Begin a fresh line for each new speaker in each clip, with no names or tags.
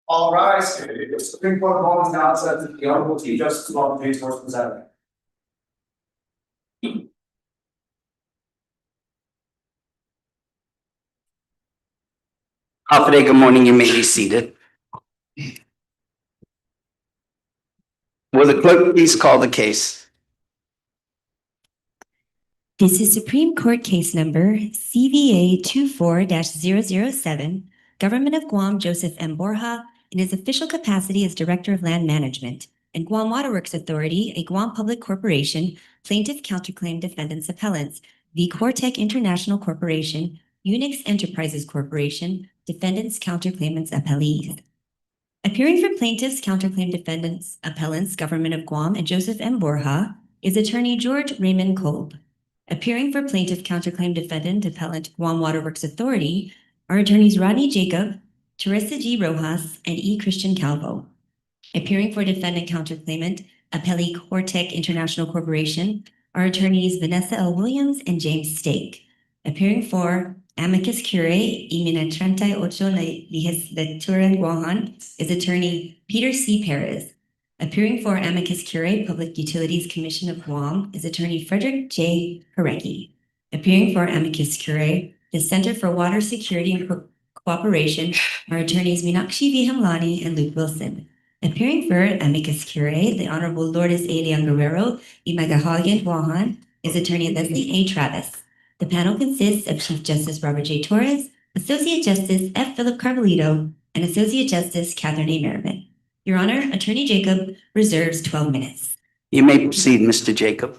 All rise. The Supreme Court calls now says that the Honorable Chief Justice of the United States presented.
Today, good morning. You may be seated. Will the clerk please call the case?
This is Supreme Court case number CVA24-007, Government of Guam Joseph M. Borja, in his official capacity as Director of Land Management, and Guam Waterworks Authority, a Guam public corporation, plaintiff counterclaim defendants appellants, the Cortec International Corporation, Unix Enterprises Corporation, defendants counterclaimants appellees. Appearing for plaintiffs counterclaim defendants appellants, Government of Guam and Joseph M. Borja, is Attorney George Raymond Kolb. Appearing for plaintiff counterclaim defendant appellant Guam Waterworks Authority are attorneys Rodney Jacob, Teresa G. Rojas, and E. Christian Calvo. Appearing for defendant counterclaimant appellee Cortec International Corporation are attorneys Vanessa L. Williams and James Stake. Appearing for amicus curiae y 38 legislatura en Guam is attorney Peter C. Perez. Appearing for amicus curiae Public Utilities Commission of Guam is attorney Frederick J. Harecki. Appearing for amicus curiae the Center for Water Security and Cooperation are attorneys Meenakshi V. Hamlani and Luke Wilson. Appearing for amicus curiae the Honorable Lourdes A. Leon Guerrero y Magahagan Guahan is attorney Leslie A. Travis. The panel consists of Chief Justice Robert J. Torres, Associate Justice F. Philip Carbolito, and Associate Justice Catherine A. Merriman. Your Honor, Attorney Jacob reserves 12 minutes.
You may proceed, Mr. Jacob.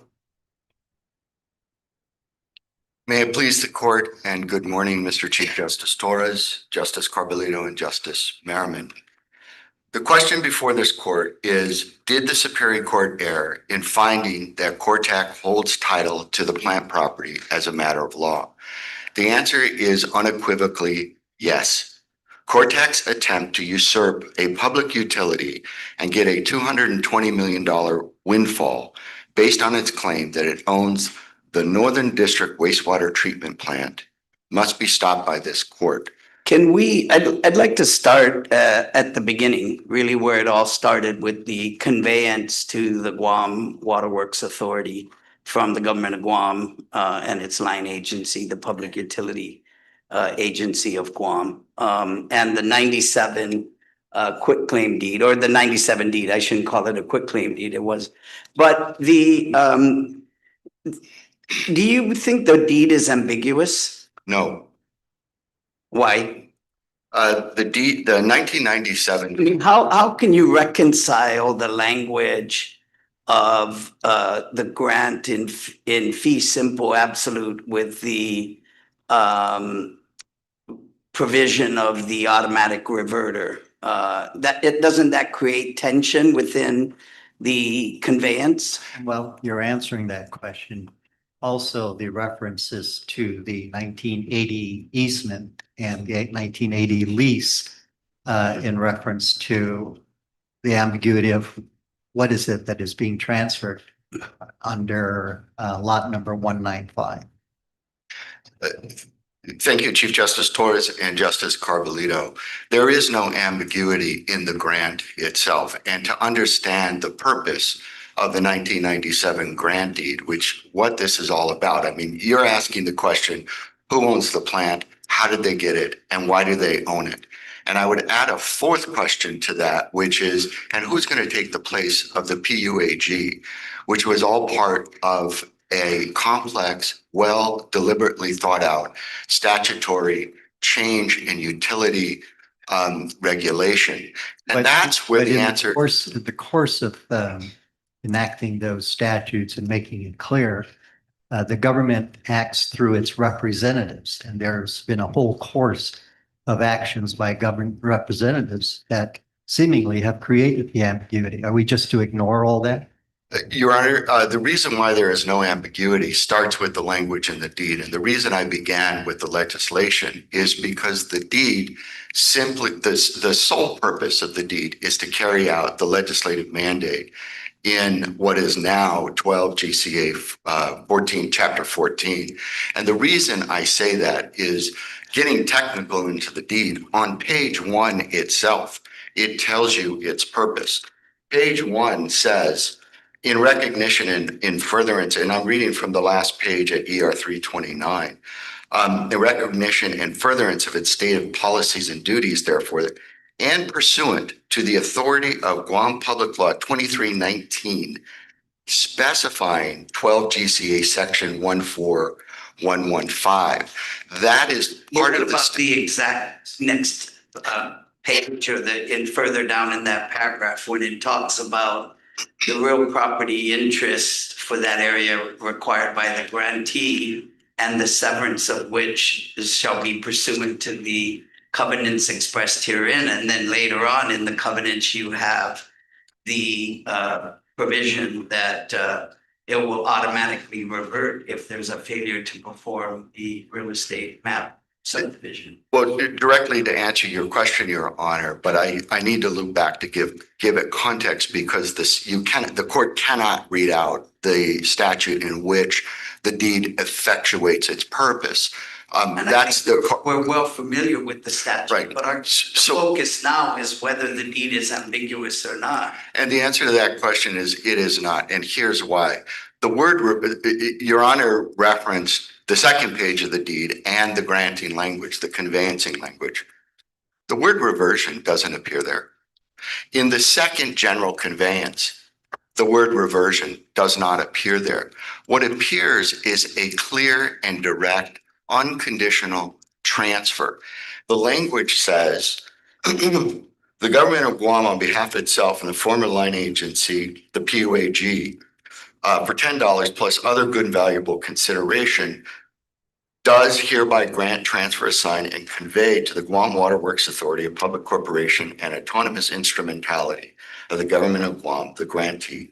May it please the court, and good morning, Mr. Chief Justice Torres, Justice Carbolito, and Justice Merriman. The question before this court is, did the Superior Court err in finding that Cortec holds title to the plant property as a matter of law? The answer is unequivocally yes. Cortec's attempt to usurp a public utility and get a $220 million windfall based on its claim that it owns the Northern District Wastewater Treatment Plant must be stopped by this court.
I'd like to start at the beginning, really where it all started with the conveyance to the Guam Waterworks Authority from the Government of Guam and its line agency, the Public Utility Agency of Guam, and the 97 quitclaim deed, or the 97 deed. I shouldn't call it a quitclaim deed. It was, but the do you think the deed is ambiguous?
No.
Why?
The 1997.
I mean, how can you reconcile the language of the grant in fee simple absolute with the provision of the automatic reverter? Doesn't that create tension within the conveyance?
Well, you're answering that question. Also, the references to the 1980 easement and the 1980 lease in reference to the ambiguity of what is it that is being transferred under lot number 195.
Thank you, Chief Justice Torres and Justice Carbolito. There is no ambiguity in the grant itself, and to understand the purpose of the 1997 grant deed, which what this is all about. I mean, you're asking the question, who owns the plant? How did they get it? And why do they own it? And I would add a fourth question to that, which is, and who's going to take the place of the PUAG, which was all part of a complex, well deliberately thought out statutory change in utility regulation. And that's where the answer.
In the course of enacting those statutes and making it clear, the government acts through its representatives, and there's been a whole course of actions by government representatives that seemingly have created the ambiguity. Are we just to ignore all that?
Your Honor, the reason why there is no ambiguity starts with the language in the deed. And the reason I began with the legislation is because the deed simply, the sole purpose of the deed is to carry out the legislative mandate in what is now 12 GCA 14, Chapter 14. And the reason I say that is getting technical into the deed on page 1 itself. It tells you its purpose. Page 1 says, in recognition and in furtherance, and I'm reading from the last page at ER 329, in recognition and furtherance of its stated policies and duties, therefore, and pursuant to the authority of Guam Public Law 2319, specifying 12 GCA section 14115. That is part
What
of
about
this.
the exact next page or further down in that paragraph when it talks about the real property interest for that area required by the grantee and the severance of which shall be pursuant to the covenants expressed herein. And then later on in the covenants, you have the provision that it will automatically revert if there's a failure to perform the real estate map subdivision.
Well, directly to answer your question, Your Honor, but I need to loop back to give it context because the court cannot read out the statute in which the deed effectuates its purpose.
We're well familiar with the statute,
Right.
but our
So-
focus now is whether the deed is ambiguous or not.
And the answer to that question is it is not. And here's why. The word, Your Honor referenced the second page of the deed and the granting language, the conveyancing language. The word reversion doesn't appear there. In the second general conveyance, the word reversion does not appear there. What appears is a clear and direct, unconditional transfer. The language says, the government of Guam, on behalf of itself and the former line agency, the PUAG, for $10 plus other good and valuable consideration, does hereby grant, transfer, assign, and convey to the Guam Waterworks Authority, a public corporation and autonomous instrumentality of the government of Guam, the grantee,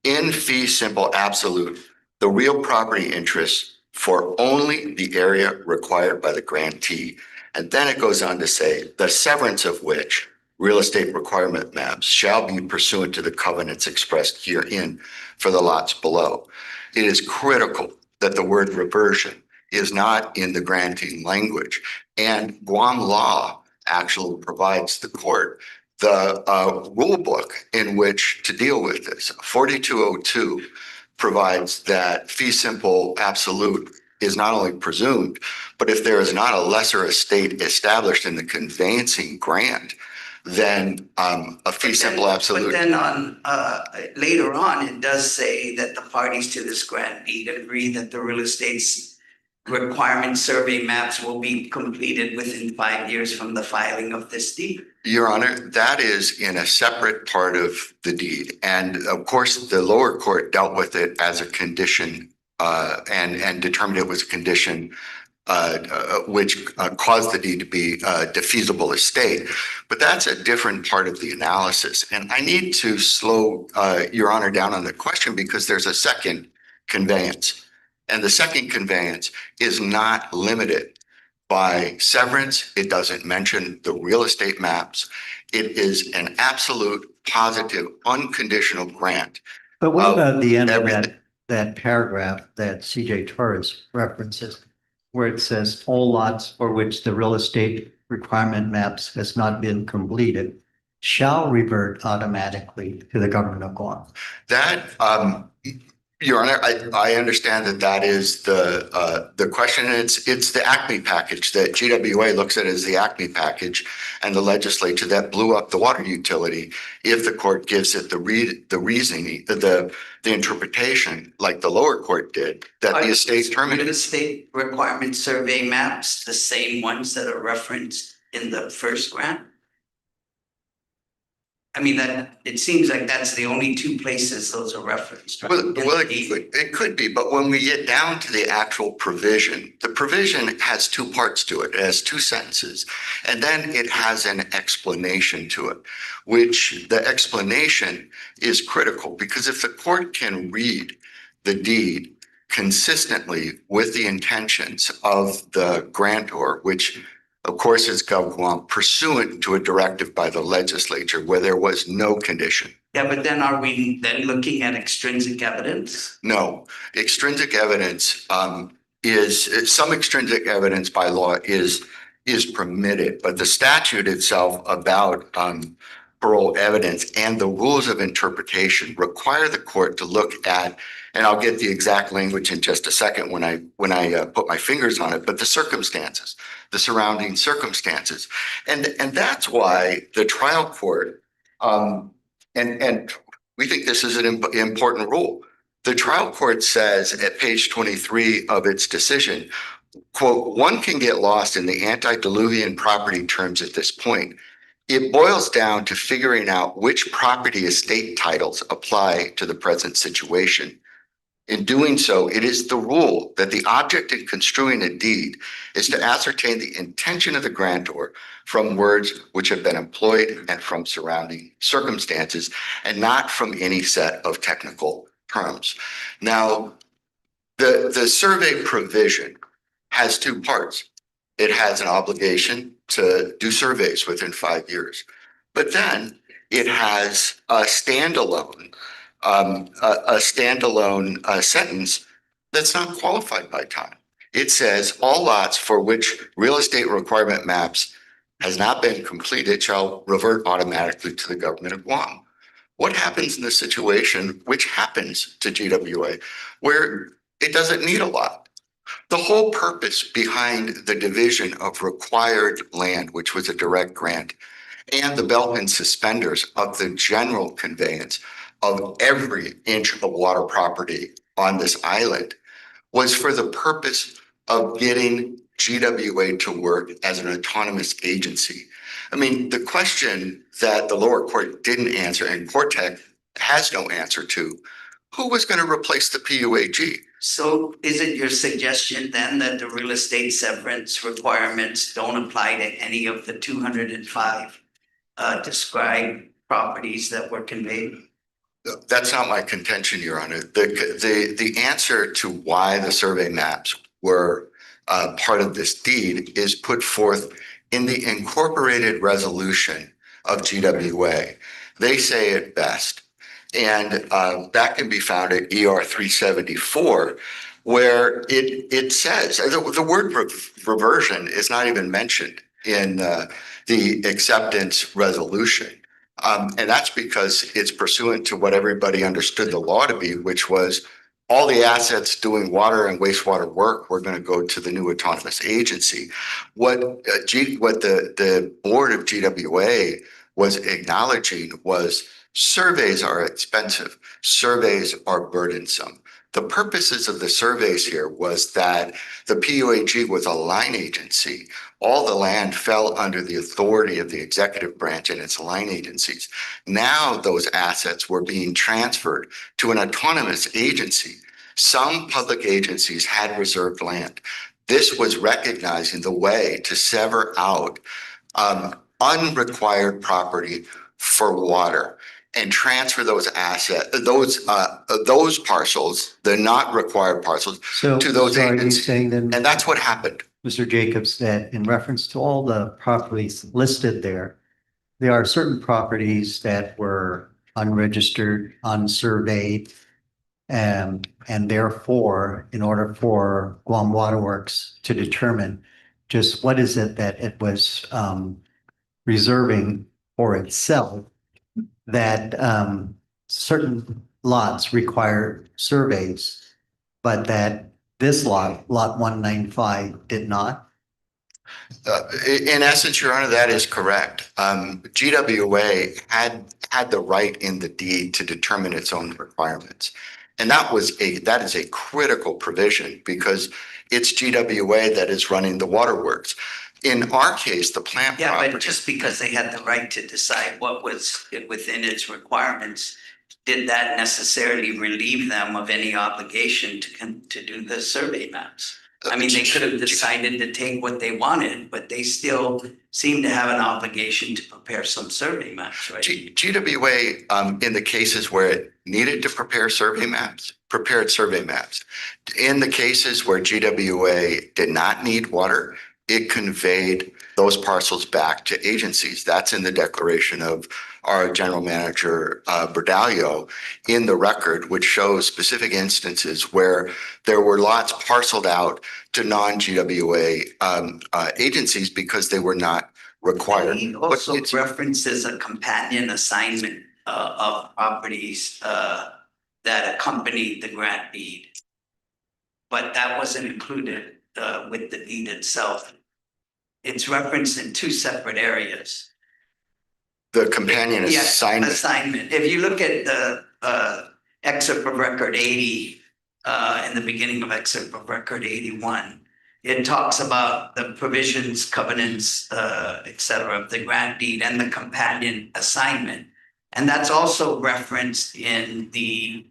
in fee simple absolute, the real property interest for only the area required by the grantee. And then it goes on to say, the severance of which real estate requirement maps shall be pursuant to the covenants expressed herein for the lots below. It is critical that the word reversion is not in the granting language. And Guam law actually provides the court the rule book in which to deal with this. 4202 provides that fee simple absolute is not only presumed, but if there is not a lesser estate established in the conveyancing grant, then a fee simple absolute.
But then on later on, it does say that the parties to this grant deed agree that the real estate's requirement survey maps will be completed within 5 years from the filing of this deed.
Your Honor, that is in a separate part of the deed. And of course, the lower court dealt with it as a condition and determined it was a condition which caused the deed to be a defeasible estate. But that's a different part of the analysis. And I need to slow Your Honor down on the question because there's a second conveyance. And the second conveyance is not limited by severance. It doesn't mention the real estate maps. It is an absolute, positive, unconditional grant.
But what about the end of
everything.
that paragraph that CJ Torres references, where it says all lots for which the real estate requirement maps has not been completed shall revert automatically to the government of Guam?
That, Your Honor, I understand that is the question. And it's the ACME package that GWA looks at as the ACME package and the legislature that blew up the water utility. If the court gives it the reasoning, the interpretation, like the lower court did, that the estate terminated.
Real estate requirement survey maps, the same ones that are referenced in the first grant? I mean, that it seems like that's the only two places those are referenced. Right?
Well, it could be, but when we get down to the actual provision, the provision has two parts to it. It has two sentences, and then it has an explanation to it, which the explanation is critical because if the court can read the deed consistently with the intentions of the grantor, which of course, is Gov't pursuant to a directive by the legislature where there was no condition.
Yeah, but then are we then looking at extrinsic evidence?
No, extrinsic evidence is some extrinsic evidence by law is is permitted, but the statute itself about parole evidence and the rules of interpretation require the court to look at, and I'll get the exact language in just a second when I put my fingers on it, but the circumstances, the surrounding circumstances. And that's why the trial court, and we think this is an important rule. The trial court says at page 23 of its decision, quote, "One can get lost in the antediluvian property terms at this point. It boils down to figuring out which property estate titles apply to the present situation. In doing so, it is the rule that the object in construing a deed is to ascertain the intention of the grantor from words which have been employed and from surrounding circumstances, and not from any set of technical terms." Now, the survey provision has two parts. It has an obligation to do surveys within 5 years, but then it has a standalone sentence that's not qualified by time. It says all lots for which real estate requirement maps has not been completed shall revert automatically to the government of Guam. What happens in the situation, which happens to GWA, where it doesn't need a lot? The whole purpose behind the division of required land, which was a direct grant, and the belt and suspenders of the general conveyance of every inch of water property on this island was for the purpose of getting GWA to work as an autonomous agency. I mean, the question that the lower court didn't answer and Cortec has no answer to, who was going to replace the PUAG?
So is it your suggestion then that the real estate severance requirements don't apply to any of the 205 described properties that were conveyed?
That's not my contention, Your Honor. The answer to why the survey maps were part of this deed is put forth in the incorporated resolution of GWA. They say it best. And that can be found at ER 374, where it says, the word reversion is not even mentioned in the acceptance resolution. And that's because it's pursuant to what everybody understood the law to be, which was all the assets doing water and wastewater work were going to go to the new autonomous agency. What the board of GWA was acknowledging was surveys are expensive. Surveys are burdensome. The purposes of the surveys here was that the PUAG was a line agency. All the land fell under the authority of the executive branch and its line agencies. Now those assets were being transferred to an autonomous agency. Some public agencies had reserved land. This was recognizing the way to sever out unrequired property for water and transfer those assets, those parcels, the not required parcels,
So,
to those
are you
agencies.
saying then,
And that's what happened.
Mr. Jacobs, that in reference to all the properties listed there are certain properties that were unregistered, unsurveyed, and therefore, in order for Guam Water Works to determine just what is it that it was reserving for itself, that certain lots require surveys, but that this lot 195, did not?
In essence, Your Honor, that is correct. GWA had the right in the deed to determine its own requirements. And that is a critical provision because it's GWA that is running the waterworks. In our case, the plant
Yeah,
property.
but just because they had the right to decide what was within its requirements, did that necessarily relieve them of any obligation to do the survey maps? I mean, they could have decided to take what they wanted, but they still seem to have an obligation to prepare some survey maps, right?
GWA, in the cases where it needed to prepare survey maps, prepared survey maps. In the cases where GWA did not need water, it conveyed those parcels back to agencies. That's in the declaration of our general manager, Berdalio, in the record, which shows specific instances where there were lots parceled out to non-GWA agencies because they were not required.
He
But
also
it's-
references a companion assignment of properties that accompanied the grant deed. But that wasn't included with the deed itself. It's referenced in two separate areas.
The companion
Yes,
assignment.
assignment. If you look at the excerpt of record 80, in the beginning of excerpt of record 81, it talks about the provisions, covenants, et cetera, of the grant deed and the companion assignment. And that's also referenced in the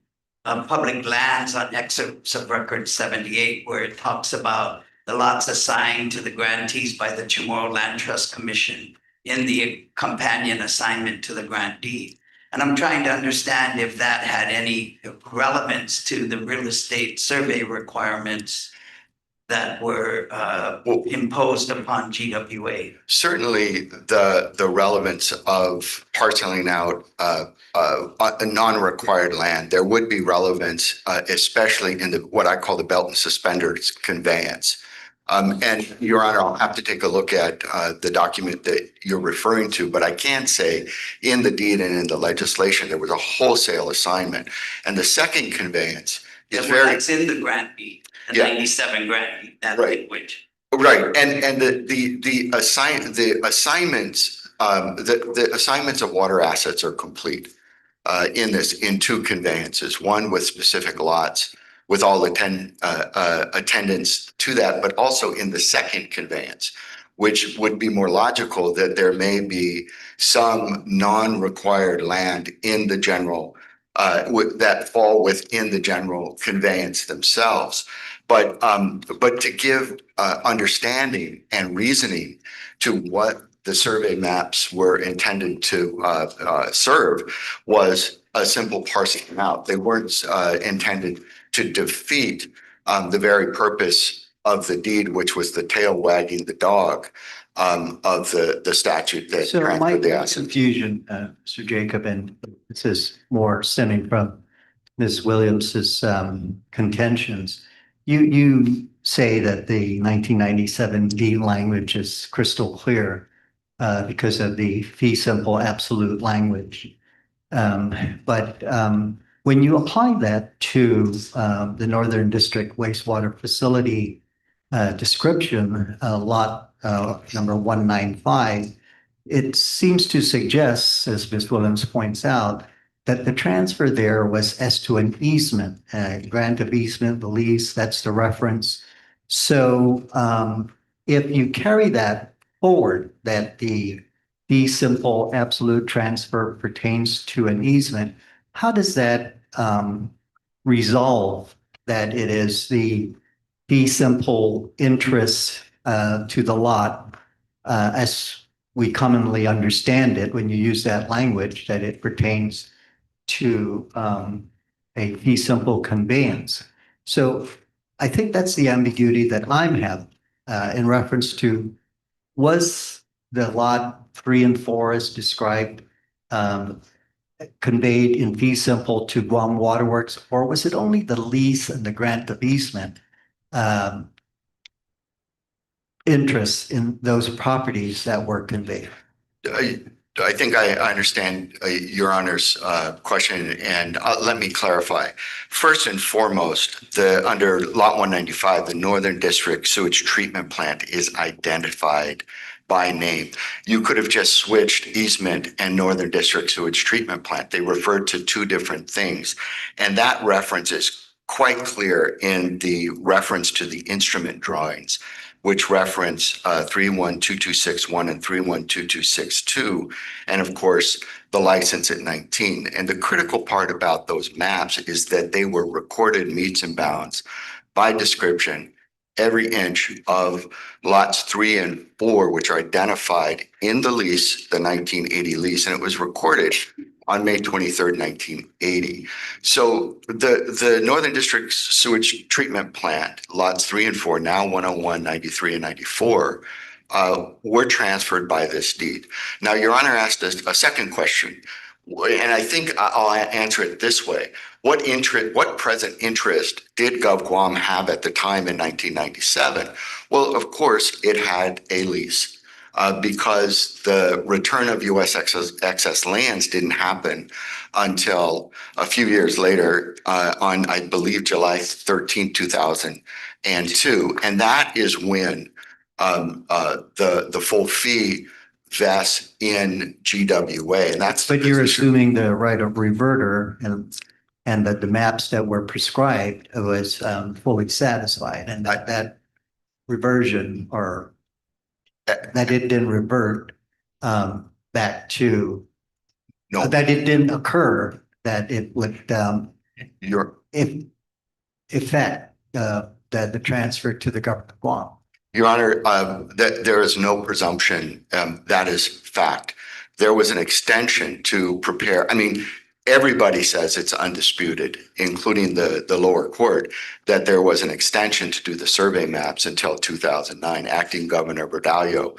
public lands on excerpts of record 78, where it talks about the lots assigned to the grantees by the Chamorro Land Trust Commission in the companion assignment to the grant deed. And I'm trying to understand if that had any relevance to the real estate survey requirements that were imposed upon GWA.
Certainly, the relevance of parceling out a non-required land, there would be relevance, especially in what I call the belt and suspenders conveyance. And Your Honor, I'll have to take a look at the document that you're referring to, but I can say in the deed and in the legislation, there was a wholesale assignment. And the second conveyance is very.
That's in the grant deed, the
Yeah.
97 grant deed, that
Right.
language.
Right, and the assignments of water assets are complete in two conveyances, one with specific lots with all attendance to that, but also in the second conveyance, which would be more logical that there may be some non-required land in the general that fall within the general conveyance themselves. But to give understanding and reasoning to what the survey maps were intended to serve was a simple parsing out. They weren't intended to defeat the very purpose of the deed, which was the tail wagging the dog of the statute that
So my
transferred the assets.
confusion, Mr. Jacob, and this is more stemming from Ms. Williams's contentions. You say that the 1997 deed language is crystal clear because of the fee simple absolute language. But when you apply that to the Northern District wastewater facility description, lot number 195, it seems to suggest, as Ms. Williams points out, that the transfer there was as to an easement, grant of easement, the lease, that's the reference. So if you carry that forward, that the fee simple absolute transfer pertains to an easement, how does that resolve that it is the fee simple interest to the lot as we commonly understand it when you use that language, that it pertains to a fee simple conveyance? So I think that's the ambiguity that I'm having in reference to, was the lot 3 and 4 as described conveyed in fee simple to Guam Waterworks, or was it only the lease and the grant of easement interests in those properties that were conveyed?
I think I understand Your Honor's question, and let me clarify. First and foremost, under Lot 195, the Northern District Sewage Treatment Plant is identified by name. You could have just switched easement and Northern District Sewage Treatment Plant. They referred to two different things, and that reference is quite clear in the reference to the instrument drawings, which reference 312261 and 312262, and of course, the license at 19. And the critical part about those maps is that they were recorded meets and bounds by description, every inch of lots 3 and 4, which are identified in the lease, the 1980 lease, and it was recorded on May 23rd, 1980. So the Northern District Sewage Treatment Plant, lots 3 and 4, now 101, 93, and 94, were transferred by this deed. Now, Your Honor asked a second question, and I think I'll answer it this way. What present interest did Gov't Guam have at the time in 1997? Well, of course, it had a lease because the return of U.S. excess lands didn't happen until a few years later on, I believe, July 13, 2002. And that is when the full fee vests in GWA, and that's.
But you're assuming the right of reverter and that the maps that were prescribed was fully satisfied, and that reversion or that it didn't revert back to.
No.
That it didn't occur, that it would affect the transfer to the government of Guam.
Your Honor, that there is no presumption, that is fact. There was an extension to prepare. I mean, everybody says it's undisputed, including the lower court, that there was an extension to do the survey maps until 2009. Acting Governor Berdallo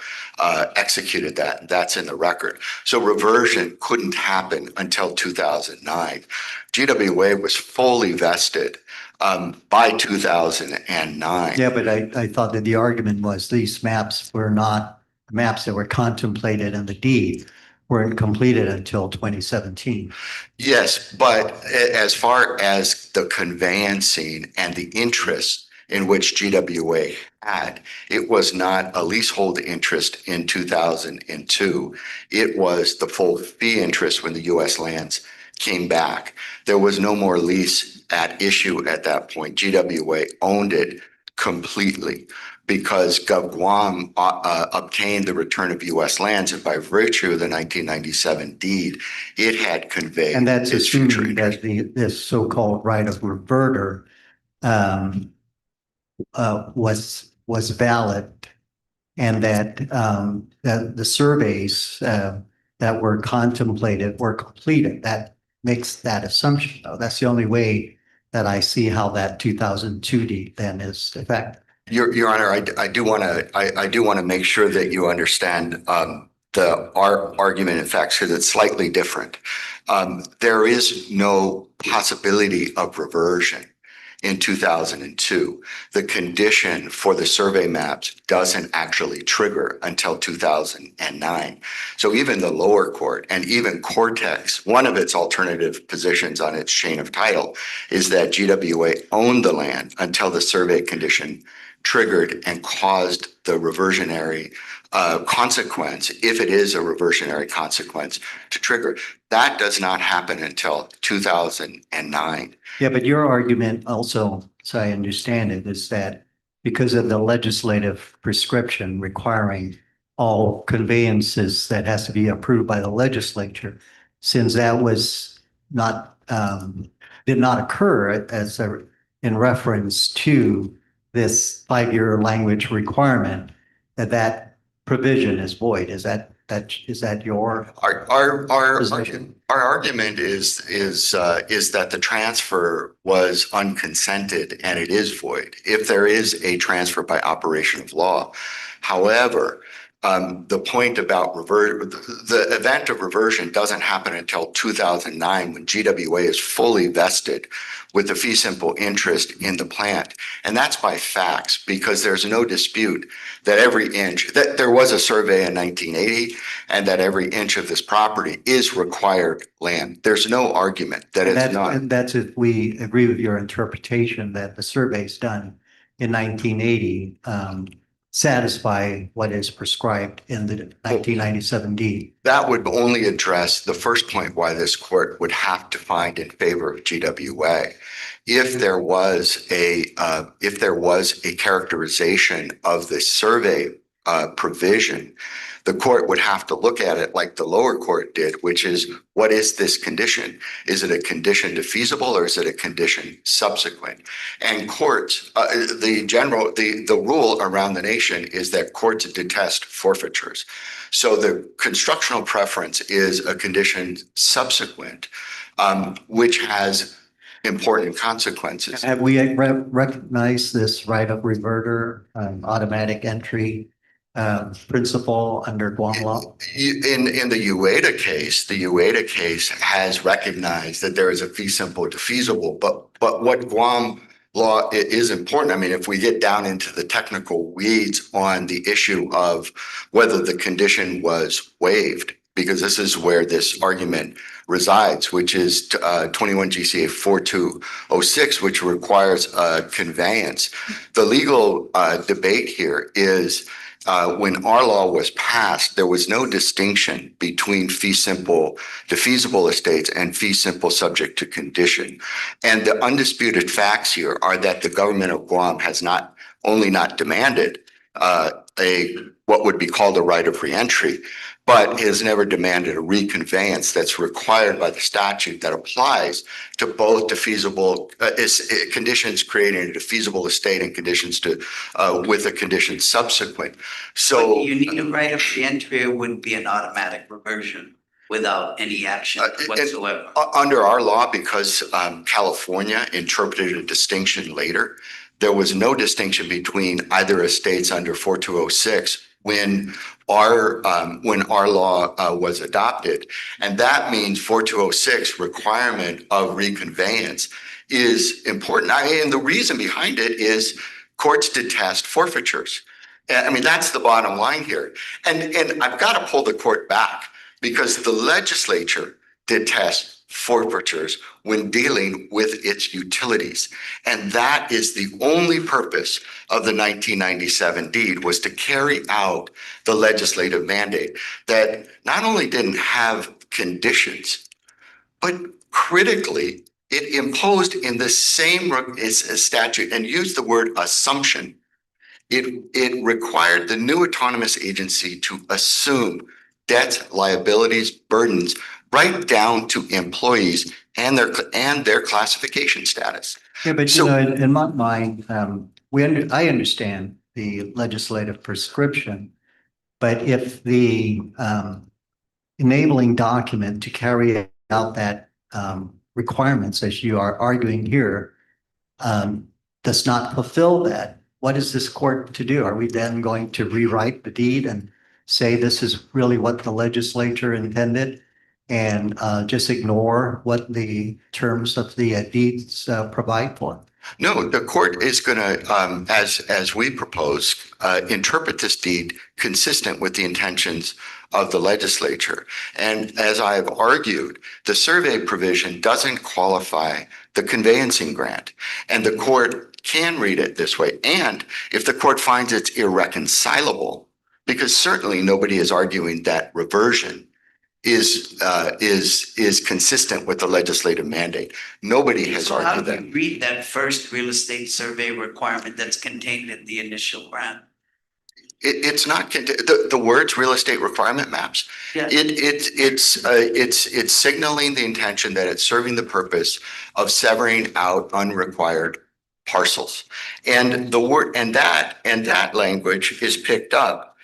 executed that, and that's in the record. So reversion couldn't happen until 2009. GWA was fully vested by 2009.
Yeah, but I thought that the argument was these maps were not maps that were contemplated in the deed, weren't completed until 2017.
Yes, but as far as the conveyancing and the interest in which GWA had, it was not a leasehold interest in 2002. It was the full fee interest when the U.S. lands came back. There was no more lease at issue at that point. GWA owned it completely because Gov't Guam obtained the return of U.S. lands, and by virtue of the 1997 deed, it had conveyed.
And that's
its future
assuming that this so-called right of reverter was valid, and that the surveys that were contemplated were completed. That makes that assumption, though. That's the only way that I see how that 2002 deed then is effective.
Your Honor, I do want to make sure that you understand our argument, in fact, because it's slightly different. There is no possibility of reversion in 2002. The condition for the survey maps doesn't actually trigger until 2009. So even the lower court and even Cortex, one of its alternative positions on its chain of title is that GWA owned the land until the survey condition triggered and caused the reversionary consequence, if it is a reversionary consequence, to trigger. That does not happen until 2009.
Yeah, but your argument also, so I understand it, is that because of the legislative prescription requiring all conveyances that has to be approved by the legislature, since that was not did not occur as in reference to this 5-year language requirement, that provision is void. Is that your position?
Our argument is that the transfer was unconsented and it is void if there is a transfer by operation of law. However, the point about the event of reversion doesn't happen until 2009 when GWA is fully vested with the fee simple interest in the plant. And that's by facts, because there's no dispute that every inch, that there was a survey in 1980 and that every inch of this property is required land. There's no argument that it's not.
And that's if we agree with your interpretation that the surveys done in 1980 satisfy what is prescribed in the 1997 deed.
That would only address the first point why this court would have to find in favor of GWA. If there was a characterization of the survey provision, the court would have to look at it like the lower court did, which is, what is this condition? Is it a condition to feasible or is it a condition subsequent? And courts, the rule around the nation is that courts detest forfeitures. So the constructional preference is a condition subsequent, which has important consequences.
Have we recognized this right of reverter, automatic entry principle under Guam law?
In the UATA case has recognized that there is a fee simple to feasible, but what Guam law is important. I mean, if we get down into the technical weeds on the issue of whether the condition was waived, because this is where this argument resides, which is 21 GCA 4206, which requires a conveyance. The legal debate here is when our law was passed, there was no distinction between fee simple to feasible estates and fee simple subject to condition. And the undisputed facts here are that the government of Guam has not only not demanded what would be called a right of reentry, but has never demanded a reconveyance that's required by the statute that applies to both the feasible conditions creating a feasible estate and conditions to with a condition subsequent. So
You need a right of reentry, or would be an automatic reversion without any action whatsoever.
Under our law, because California interpreted a distinction later, there was no distinction between either estates under 4206 when our law was adopted. And that means 4206 requirement of reconveyance is important. And the reason behind it is courts detest forfeitures. I mean, that's the bottom line here. And I've got to pull the court back because the legislature detests forfeitures when dealing with its utilities. And that is the only purpose of the 1997 deed, was to carry out the legislative mandate that not only didn't have conditions, but critically, it imposed in the same statute and used the word assumption. It required the new autonomous agency to assume debts, liabilities, burdens, right down to employees and their classification status.
Yeah, but
So-
in my mind, I understand the legislative prescription, but if the enabling document to carry out that requirements, as you are arguing here, does not fulfill that, what is this court to do? Are we then going to rewrite the deed and say this is really what the legislature intended and just ignore what the terms of the deeds provide for?
No, the court is going to, as we propose, interpret this deed consistent with the intentions of the legislature. And as I've argued, the survey provision doesn't qualify the conveyancing grant, and the court can read it this way. And if the court finds it's irreconcilable, because certainly nobody is arguing that reversion is consistent with the legislative mandate. Nobody has
So how
argued
do
that.
you read that first real estate survey requirement that's contained in the initial grant?
It's not the words real estate requirement maps.
Yeah.
It's signaling the intention that it's serving the purpose of severing out unrequired parcels. And the word and that language is picked up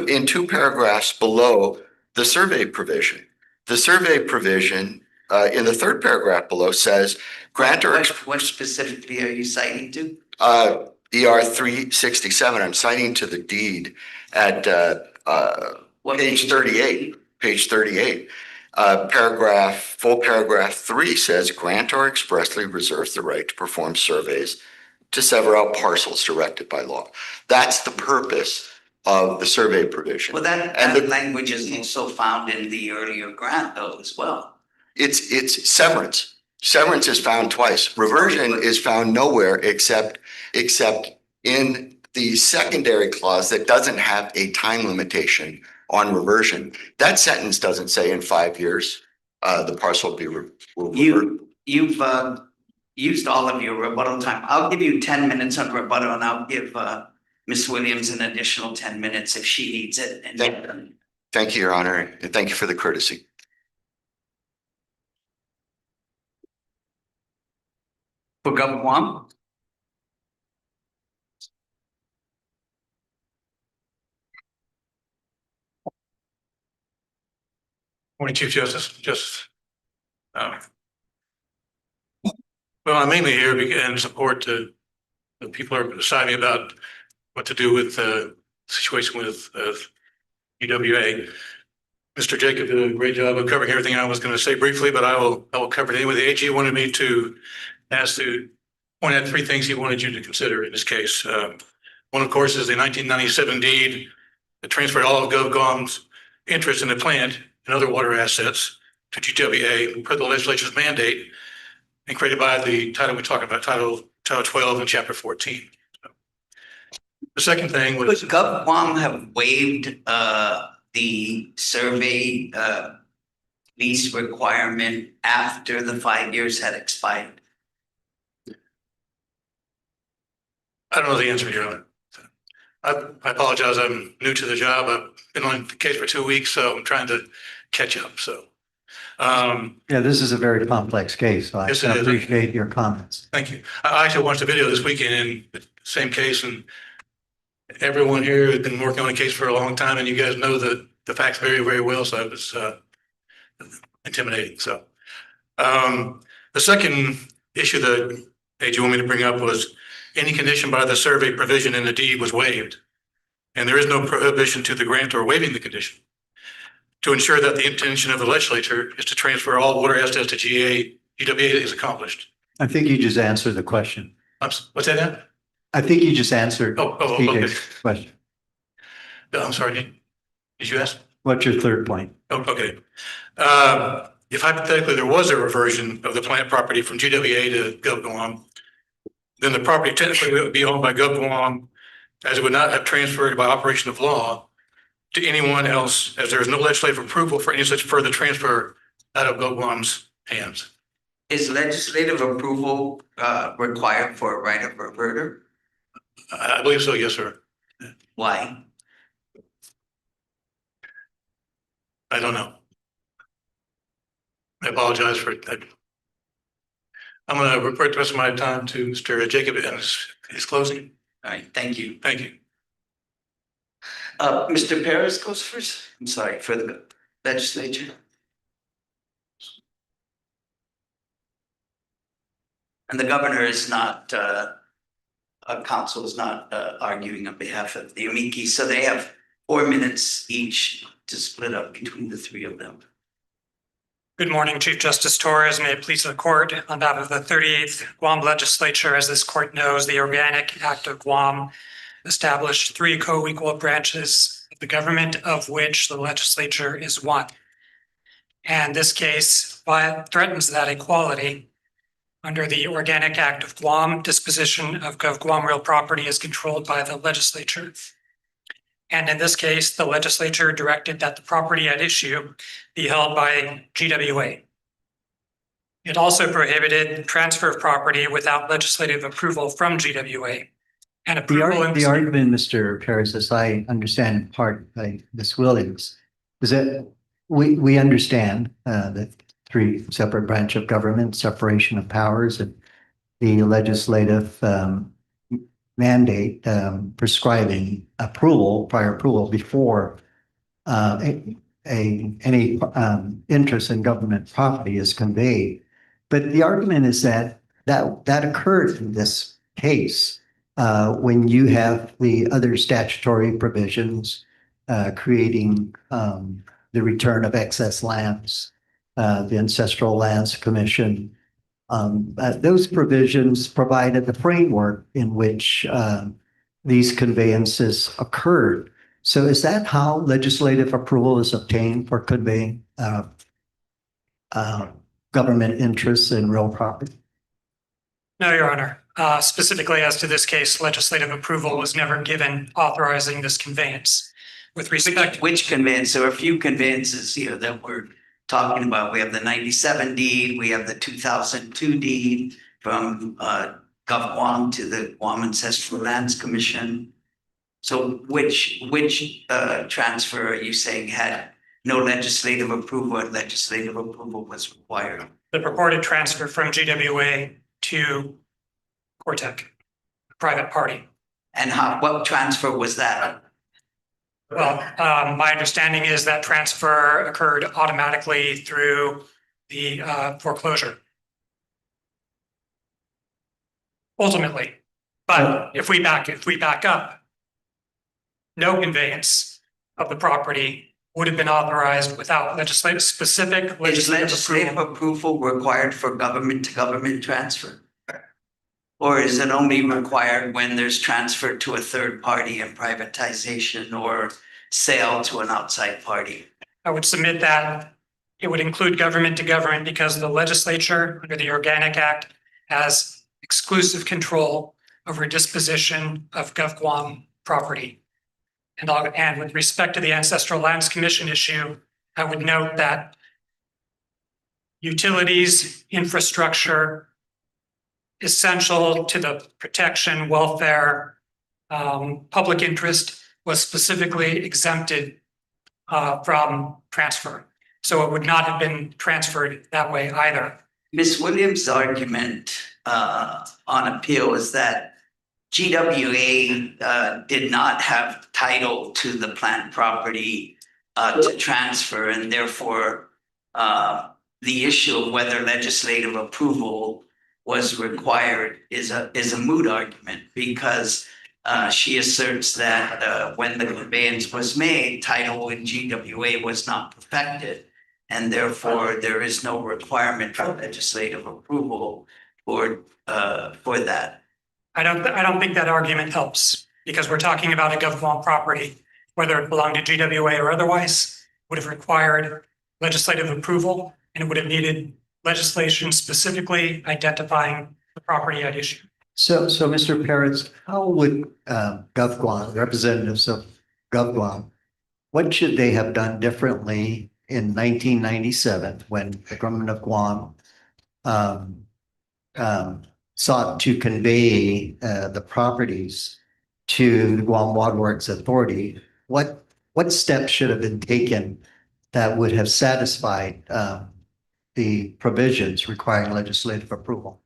in two paragraphs below the survey provision. The survey provision in the third paragraph below says grantor.
What specifically are you citing to?
ER 367, I'm citing to the deed at page 38. Page 38. Full paragraph 3 says grantor expressly reserves the right to perform surveys to sever out parcels directed by law. That's the purpose of the survey provision.
Well, that language is also found in the earlier grant though as well.
It's severance. Severance is found twice. Reversion is found nowhere except in the secondary clause that doesn't have a time limitation on reversion. That sentence doesn't say in 5 years the parcel will be reverted.
You've used all of your rebuttal time. I'll give you 10 minutes on rebuttal, and I'll give Ms. Williams an additional 10 minutes if she needs it. And
Thank you, Your Honor, and thank you for the courtesy.
for Gov't.
Morning, Chief Justice. Well, I'm mainly here in support to the people are deciding about what to do with situation with UWA. Mr. Jacob did a great job of covering everything I was going to say briefly, but I will cover it anyway. The AG wanted me to point out three things he wanted you to consider in this case. One, of course, is the 1997 deed that transferred all of Guam's interest in the plant and other water assets to GWA per the legislature's mandate and created by the title we're talking about, Title 12 and Chapter 14. The second thing was.
Could Guam have waived the survey lease requirement after the 5 years had expired?
I don't know the answer, Your Honor. I apologize. I'm new to the job. I've been on the case for 2 weeks, so I'm trying to catch up. So,
Yeah, this is a very complex case, so I
Yes, it is.
appreciate your comments.
thank you. I actually watched a video this weekend in the same case, and everyone here has been working on a case for a long time, and you guys know the facts very, very well. So it was intimidating. So, the second issue that AG wanted me to bring up was any condition by the survey provision in the deed was waived, and there is no prohibition to the grantor waiving the condition to ensure that the intention of the legislature is to transfer all water assets to GWA is accomplished.
I think you just answered the question.
What's that now?
I think you just answered
Okay.
TJ's question.
I'm sorry. Did you ask?
What's your third point?
Oh, okay. If hypothetically there was a reversion of the plant property from GWA to Guam, then the property technically would be owned by Guam, as it would not have transferred by operation of law to anyone else, as there is no legislative approval for any such further transfer out of Guam's hands.
Is legislative approval required for a right of reverter?
I believe so, yes, sir.
Why?
I don't know. I apologize for that. I'm going to refer the rest of my time to Mr. Jacob and his closing.
All right, thank you.
Thank you.
Mr. Perez goes first. I'm sorry, for the legislature. And the governor is not, council is not arguing on behalf of the amici, so they have 4 minutes each to split up between the three of them.
Good morning, Chief Justice Torres. May it please the court, on behalf of the 38th Guam Legislature, as this court knows, the Organic Act of Guam established 3 co-equal branches of the government, of which the legislature is one. And this case threatens that equality. Under the Organic Act of Guam, disposition of Guam real property is controlled by the legislature. And in this case, the legislature directed that the property at issue be held by GWA. It also prohibited transfer of property without legislative approval from GWA. And approval
The argument, Mr. Perez, as I understand in part by Ms. Williams, is that we understand that 3 separate branch of government, separation of powers, and the legislative mandate prescribing prior approval before any interest in government property is conveyed. But the argument is that occurred in this case when you have the other statutory provisions creating the return of excess lands, the Ancestral Lands Commission. Those provisions provided the framework in which these conveyances occurred. So is that how legislative approval is obtained for conveying government interests in real property?
No, Your Honor. Specifically as to this case, legislative approval was never given authorizing this conveyance. With respect,
Which conveyance? There are a few conveyances here that we're talking about. We have the 97 deed, we have the 2002 deed from Gov't to the Guam Ancestral Lands Commission. So which transfer are you saying had no legislative approval or legislative approval was required?
the purported transfer from GWA to Cortec, a private party.
And what transfer was that?
Well, my understanding is that transfer occurred automatically through the foreclosure. Ultimately, but if we back up, no conveyance of the property would have been authorized without specific
Is
legislative
legislative
approval.
approval required for government to government transfer? Or is it only required when there's transfer to a third party and privatization or sale to an outside party?
I would submit that it would include government to government because the legislature under the Organic Act has exclusive control over disposition of Guam property. And with respect to the Ancestral Lands Commission issue, I would note that utilities, infrastructure, essential to the protection, welfare, public interest was specifically exempted from transfer. So it would not have been transferred that way either.
Ms. Williams' argument on appeal is that GWA did not have title to the plant property to transfer, and therefore the issue of whether legislative approval was required is a moot argument, because she asserts that when the conveyance was made, title in GWA was not perfected, and therefore there is no requirement for legislative approval for that.
I don't think that argument helps because we're talking about a Guam property, whether it belonged to GWA or otherwise, would have required legislative approval, and it would have needed legislation specifically identifying the property at issue.
So Mr. Peretz, how would Guam, representatives of Guam, what should they have done differently in 1997 when the government of Guam sought to convey the properties to the Guam Waterworks Authority? What steps should have been taken that would have satisfied the provisions requiring legislative approval?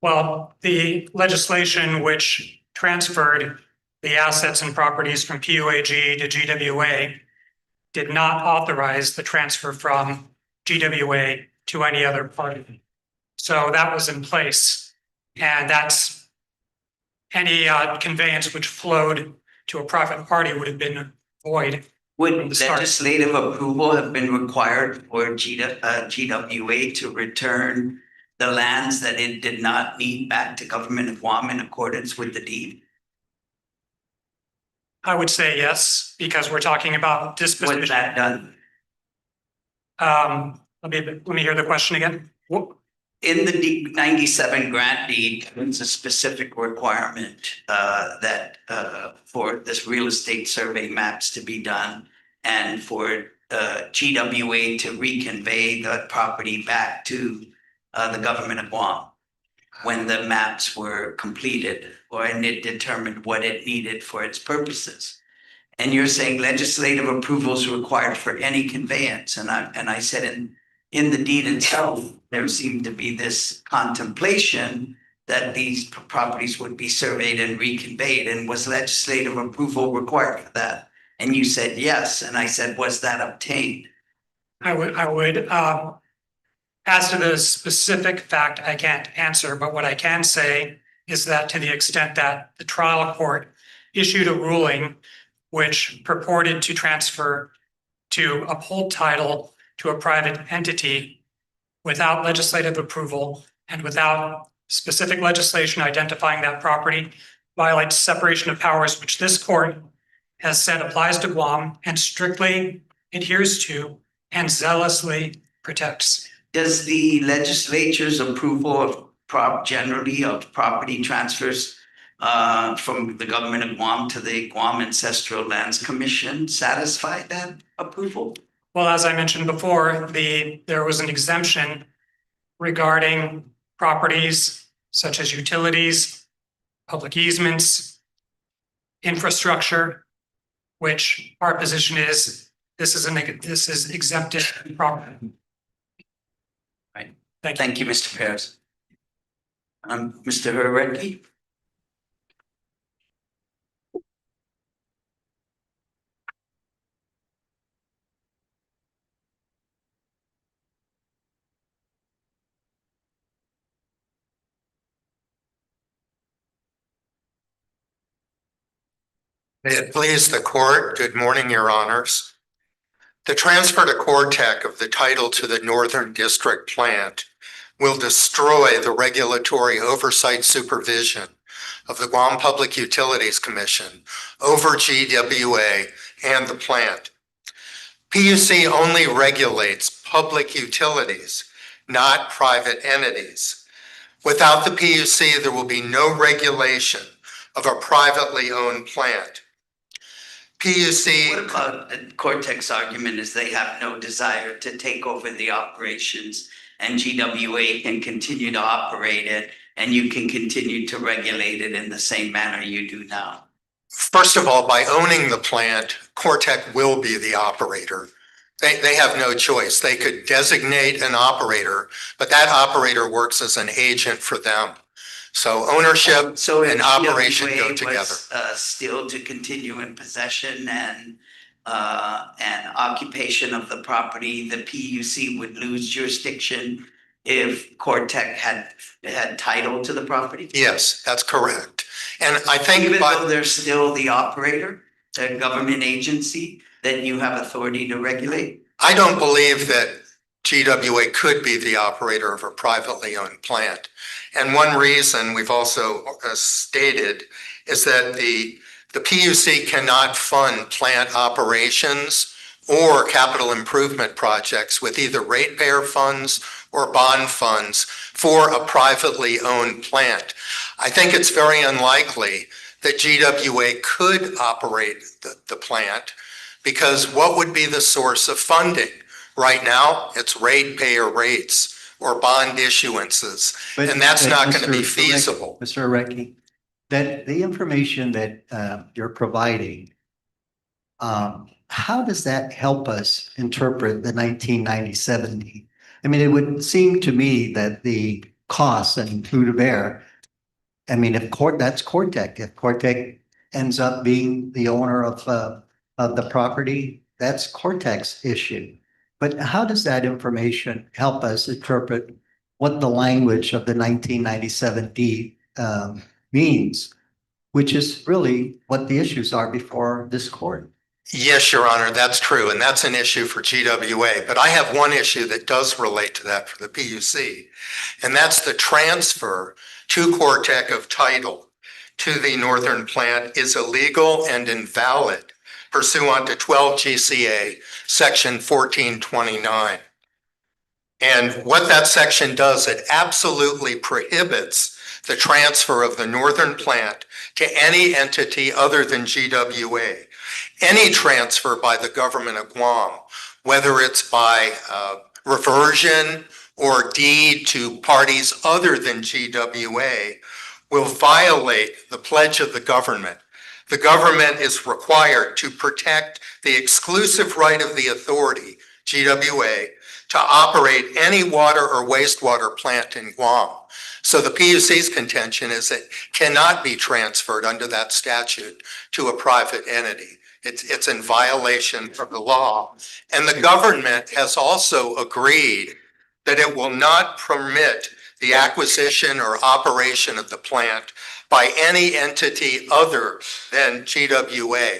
Well, the legislation which transferred the assets and properties from PUAG to GWA did not authorize the transfer from GWA to any other party. So that was in place, and that's any conveyance which flowed to a private party would have been void.
Would
From the start.
legislative approval have been required for GWA to return the lands that it did not need back to government of Guam in accordance with the deed?
I would say yes, because we're talking about
Was
disposition.
that done?
Let me hear the question again.
In the 97 grant deed, it's a specific requirement that for this real estate survey maps to be done and for GWA to reconvey the property back to the government of Guam when the maps were completed, and it determined what it needed for its purposes. And you're saying legislative approval is required for any conveyance, and I said in the deed itself, there seemed to be this contemplation that these properties would be surveyed and reconveyed, and was legislative approval required for that? And you said yes, and I said, was that obtained?
I would, as to the specific fact, I can't answer, but what I can say is that to the extent that the trial court issued a ruling which purported to transfer to uphold title to a private entity without legislative approval and without specific legislation identifying that property, violates separation of powers, which this court has said applies to Guam and strictly adheres to and zealously protects.
Does the legislature's approval of generally of property transfers from the government of Guam to the Guam Ancestral Lands Commission satisfy that approval?
Well, as I mentioned before, there was an exemption regarding properties such as utilities, public easements, infrastructure, which our position is this is exempted property.
Right.
Thank you.
Thank you, Mr. Peretz. Mr. Horecki?
May it please the court, good morning, your honors. The transfer to Cortec of the title to the Northern District plant will destroy the regulatory oversight supervision of the Guam Public Utilities Commission over GWA and the plant. PUC only regulates public utilities, not private entities. Without the PUC, there will be no regulation of a privately owned plant. PUC.
What about Cortex's argument is they have no desire to take over the operations and GWA can continue to operate it and you can continue to regulate it in the same manner you do now?
First of all, by owning the plant, Cortec will be the operator. They have no choice. They could designate an operator, but that operator works as an agent for them. So ownership and operation go together.
Still to continue in possession and occupation of the property, the PUC would lose jurisdiction if Cortec had title to the property?
Yes, that's correct. And I think
even though they're still the operator, the government agency that you have authority to regulate?
I don't believe that GWA could be the operator of a privately owned plant. And one reason we've also stated is that the PUC cannot fund plant operations or capital improvement projects with either ratepayer funds or bond funds for a privately owned plant. I think it's very unlikely that GWA could operate the plant because what would be the source of funding? Right now, it's ratepayer rates or bond issuances, and that's not going to be feasible.
Mr. Arecki, that the information that you're providing, how does that help us interpret the 1997 deed? I mean, it would seem to me that the costs and who to bear, I mean, that's Cortec. If Cortec ends up being the owner of the property, that's Cortec's issue. But how does that information help us interpret what the language of the 1997 deed means, which is really what the issues are before this court?
Yes, Your Honor, that's true. And that's an issue for GWA. But I have one issue that does relate to that for the PUC. And that's the transfer to Cortec of title to the northern plant is illegal and invalid pursuant to 12 GCA section 1429. And what that section does, it absolutely prohibits the transfer of the northern plant to any entity other than GWA. Any transfer by the government of Guam, whether it's by reversion or deed to parties other than GWA, will violate the pledge of the government. The government is required to protect the exclusive right of the authority, GWA, to operate any water or wastewater plant in Guam. So the PUC's contention is it cannot be transferred under that statute to a private entity. It's in violation of the law. And the government has also agreed that it will not permit the acquisition or operation of the plant by any entity other than GWA.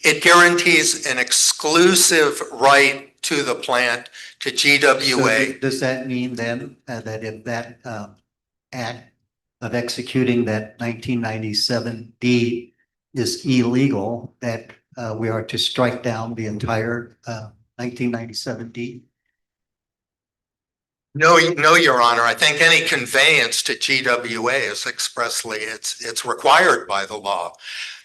It guarantees an exclusive right to the plant to GWA.
So does that mean then that if that act of executing that 1997 deed is illegal, that we are to strike down the entire 1997 deed?
No, Your Honor. I think any conveyance to GWA is expressly, it's required by the law.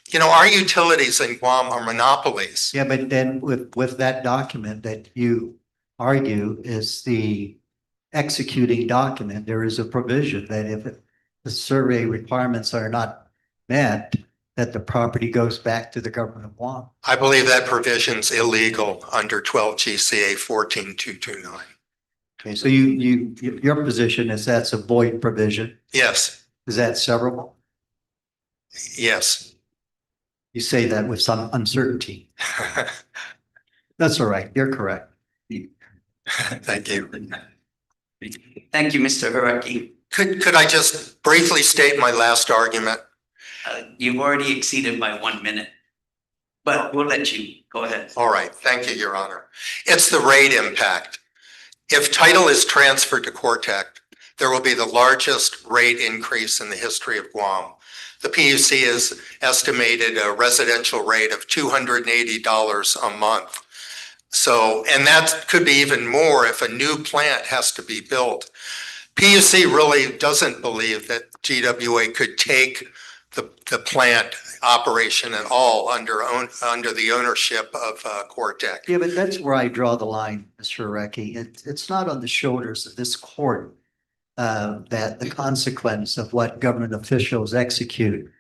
You know, our utilities in Guam are monopolies.
Yeah, but then with that document that you argue is the executing document, there is a provision that if the survey requirements are not met, that the property goes back to the government of Guam.
I believe that provision's illegal under 12 GCA 14229.
Okay, so your position is that's a void provision.
Yes,
Is that severable?
yes.
You say that with some uncertainty. That's all right. You're correct.
Thank you.
Thank you, Mr. Haraki.
Could I just briefly state my last argument?
You've already exceeded by 1 minute. but we'll let you go ahead.
All right, thank you, Your Honor. It's the rate impact. If title is transferred to Cortec, there will be the largest rate increase in the history of Guam. The PUC has estimated a residential rate of $280 a month. So, and that could be even more if a new plant has to be built. PUC really doesn't believe that GWA could take the plant operation at all under the ownership of Cortec.
Yeah, but that's where I draw the line, Mr. Recky. It's not on the shoulders of this court that the consequence of what government officials execute,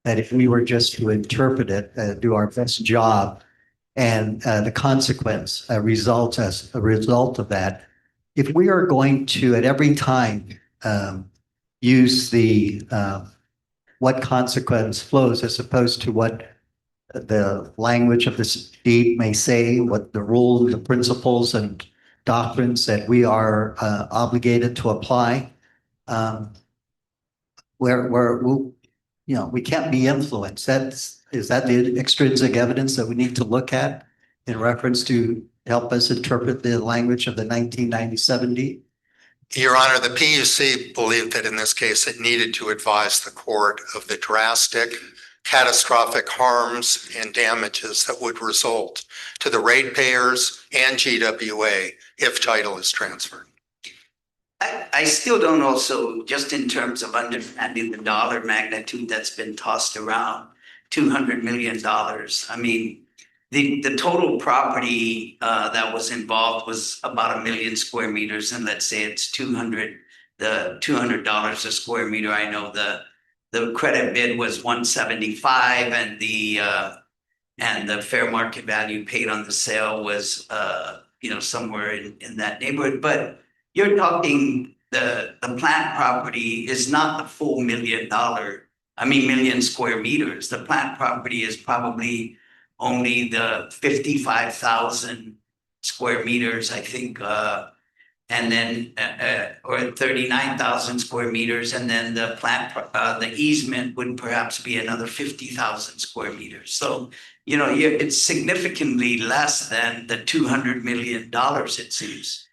that if we were just to interpret it, do our best job, and the consequence result as a result of that, if we are going to at every time use the what consequence flows as opposed to what the language of this deed may say, what the rules, the principles and doctrines that we are obligated to apply, we can't be influenced. Is that the extrinsic evidence that we need to look at in reference to help us interpret the language of the 1997 deed?
Your Honor, the PUC believed that in this case it needed to advise the court of the drastic, catastrophic harms and damages that would result to the ratepayers and GWA if title is transferred.
I still don't also, just in terms of understanding the dollar magnitude that's been tossed around, $200 million. I mean, the total property that was involved was about 1 million square meters, and let's say it's $200 a square meter. I know the credit bid was 175, and the fair market value paid on the sale was somewhere in that neighborhood. But you're talking the plant property is not the full million square meters. The plant property is probably only the 55,000 square meters, I think, and then or 39,000 square meters, and then the plant, the easement would perhaps be another 50,000 square meters. So it's significantly less than the $200 million, it seems.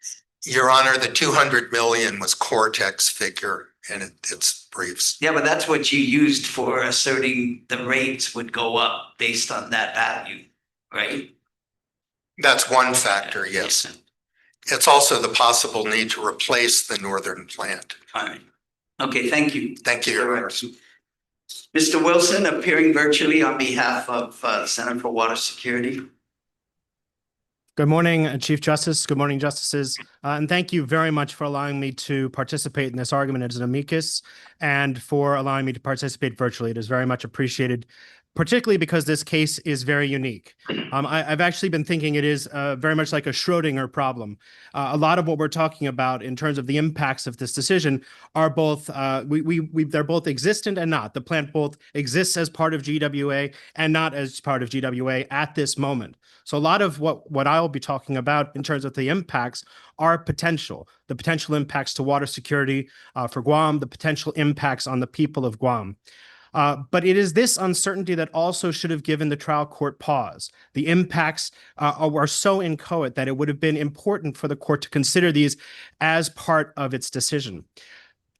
Your Honor, the 200 million was Cortec's figure in its briefs.
Yeah, but that's what you used for asserting the rates would go up based on that value, right?
That's one factor, yes. It's also the possible need to replace the northern plant.
All right. Okay, thank you.
Thank you, Your Honor.
Mr. Wilson, appearing virtually on behalf of the Center for Water Security.
Good morning, Chief Justice. Good morning, Justices. And thank you very much for allowing me to participate in this argument as an amicus and for allowing me to participate virtually. It is very much appreciated, particularly because this case is very unique. I've actually been thinking it is very much like a Schrodinger problem. A lot of what we're talking about in terms of the impacts of this decision are both, they're both existent and not. The plant both exists as part of GWA and not as part of GWA at this moment. So a lot of what I'll be talking about in terms of the impacts are potential, the potential impacts to water security for Guam, the potential impacts on the people of Guam. But it is this uncertainty that also should have given the trial court pause. The impacts are so inchoate that it would have been important for the court to consider these as part of its decision.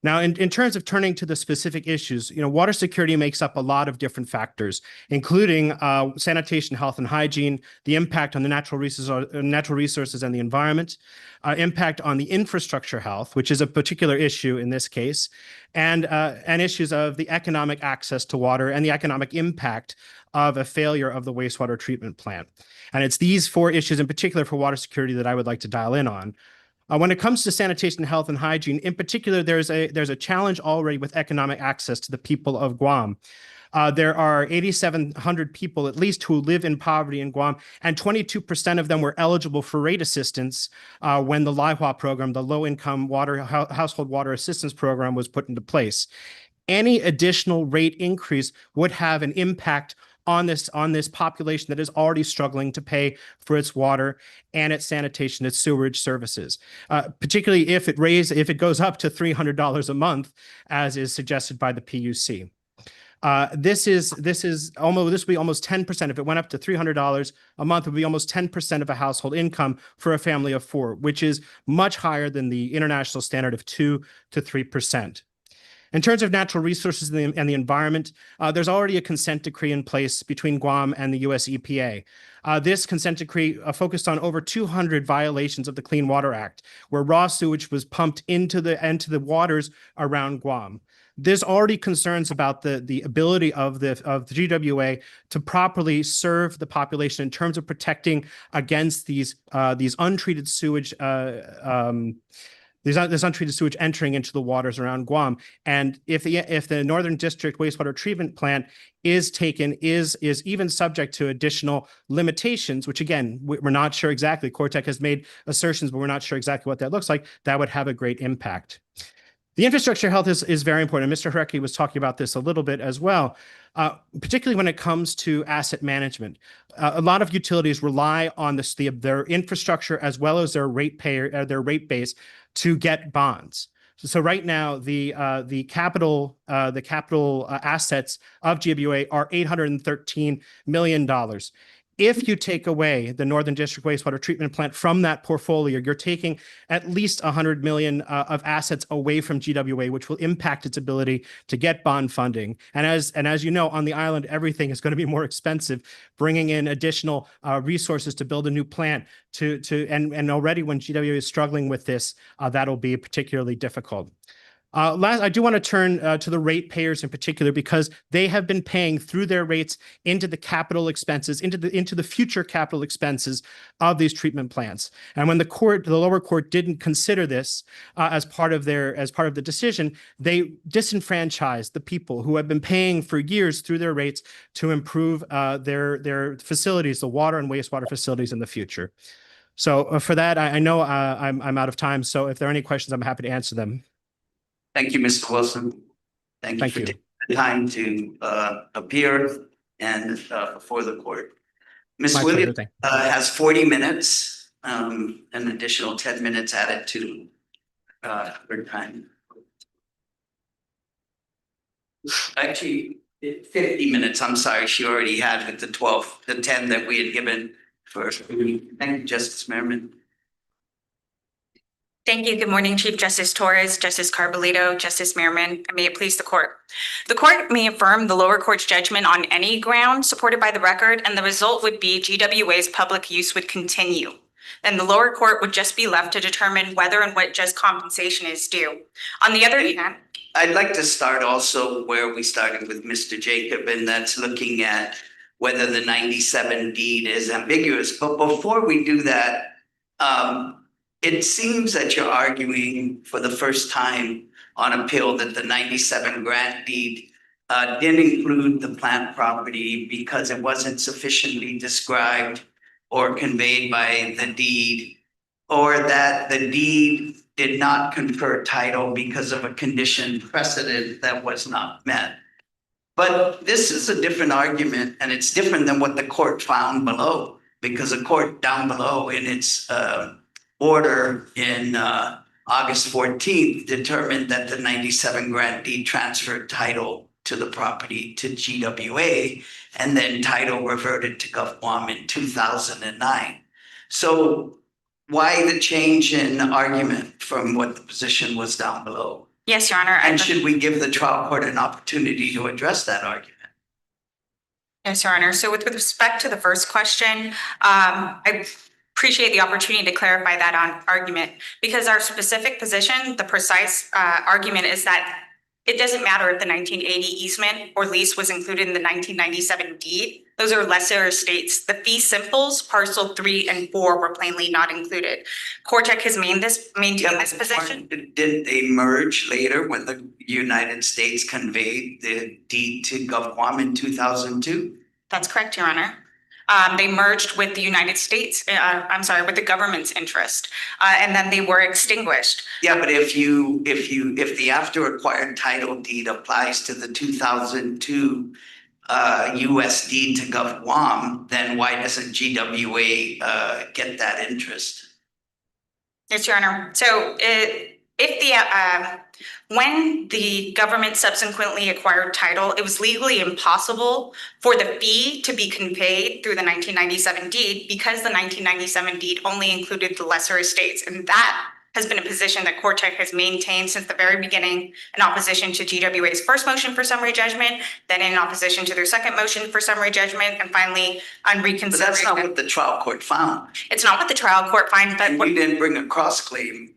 Now, in terms of turning to the specific issues, water security makes up a lot of different factors, including sanitation, health, and hygiene, the impact on the natural resources and the environment, impact on the infrastructure health, which is a particular issue in this case, and issues of the economic access to water and the economic impact of a failure of the wastewater treatment plant. And it's these 4 issues in particular for water security that I would like to dial in on. When it comes to sanitation, health, and hygiene, in particular, there's a challenge already with economic access to the people of Guam. There are 8,700 people, at least, who live in poverty in Guam, and 22% of them were eligible for rate assistance when the LIHWA program, the Low-Income Household Water Assistance Program, was put into place. Any additional rate increase would have an impact on this population that is already struggling to pay for its water and its sanitation, its sewerage services, particularly if it goes up to $300 a month, as is suggested by the PUC. This will be almost 10%. If it went up to $300 a month, it would be almost 10% of a household income for a family of four, which is much higher than the international standard of 2 to 3%. In terms of natural resources and the environment, there's already a consent decree in place between Guam and the US EPA. This consent decree focused on over 200 violations of the Clean Water Act, where raw sewage was pumped into the waters around Guam. There's already concerns about the ability of the GWA to properly serve the population in terms of protecting against these untreated sewage this untreated sewage entering into the waters around Guam. And if the Northern District wastewater treatment plant is even subject to additional limitations, which again, we're not sure exactly. Cortec has made assertions, but we're not sure exactly what that looks like. That would have a great impact. The infrastructure health is very important. Mr. Hrecki was talking about this a little bit as well, particularly when it comes to asset management. A lot of utilities rely on their infrastructure as well as their rate base to get bonds. So right now, the capital assets of GWA are $813 million. If you take away the Northern District wastewater treatment plant from that portfolio, you're taking at least $100 million of assets away from GWA, which will impact its ability to get bond funding. And as you know, on the island, everything is going to be more expensive. Bringing in additional resources to build a new plant and already when GWA is struggling with this, that'll be particularly difficult. Last, I do want to turn to the ratepayers in particular, because they have been paying through their rates into the capital expenses, into the future capital expenses of these treatment plants. And when the lower court didn't consider this as part of the decision, they disenfranchised the people who have been paying for years through their rates to improve their facilities, the water and wastewater facilities in the future. So for that, I know I'm out of time. So if there are any questions, I'm happy to answer them.
Thank you, Mr. Wilson. Thank you for taking the time to appear and before the court. Ms. Williams has 40 minutes, an additional 10 minutes added to her time. Actually, 50 minutes, I'm sorry, she already had with the 10 that we had given for. Thank you, Justice Merriman.
Thank you. Good morning, Chief Justice Torres, Justice Carbolito, Justice Merriman, and may it please the court. The court may affirm the lower court's judgment on any ground supported by the record, and the result would be GWA's public use would continue. Then the lower court would just be left to determine whether and what just compensation is due. On the other hand,
I'd like to start also where we started with Mr. Jacob, and that's looking at whether the 97 deed is ambiguous. But before we do that, it seems that you're arguing for the first time on appeal that the 97 grant deed didn't include the plant property because it wasn't sufficiently described or conveyed by the deed, or that the deed did not confer title because of a condition precedent that was not met. But this is a different argument, and it's different than what the court found below, because the court down below in its order in August 14th determined that the 97 grant deed transferred title to the property to GWA, and then title reverted to Gov't in 2009. So why the change in argument from what the position was down below?
yes, Your Honor.
And should we give the trial court an opportunity to address that argument?
Yes, Your Honor. So with respect to the first question, I appreciate the opportunity to clarify that on argument, because our specific position, the precise argument is that it doesn't matter if the 1980 easement or lease was included in the 1997 deed. Those are lesser estates. The fee simples, parcel 3 and 4 were plainly not included. Cortec has maintained this position.
Didn't they merge later when the United States conveyed the deed to Gov't in 2002?
That's correct, Your Honor. They merged with the United States, with the government's interest, and then they were extinguished.
Yeah, but if the after acquired title deed applies to the 2002 US deed to Gov't, then why doesn't GWA get that interest?
Yes, Your Honor. So when the government subsequently acquired title, it was legally impossible for the fee to be conveyed through the 1997 deed because the 1997 deed only included the lesser estates. And that has been a position that Cortec has maintained since the very beginning in opposition to GWA's first motion for summary judgment, then in opposition to their second motion for summary judgment, and finally on
But
reconsideration.
that's not what the trial court found.
It's not what the trial court finds, but
And you didn't bring a cross claim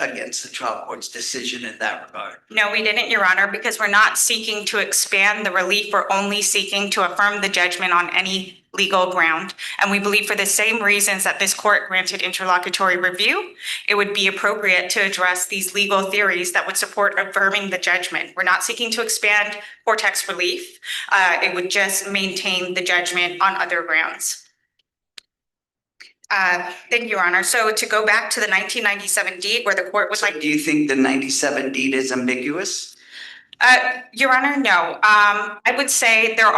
against the trial court's decision in that regard.
no, we didn't, Your Honor, because we're not seeking to expand the relief. We're only seeking to affirm the judgment on any legal ground. And we believe for the same reasons that this court granted interlocutory review, it would be appropriate to address these legal theories that would support affirming the judgment. We're not seeking to expand Cortec's relief. It would just maintain the judgment on other grounds. Thank you, Your Honor. So to go back to the 1997 deed where the court was
So
like,
do you think the 97 deed is ambiguous?
Your Honor, no. I would say there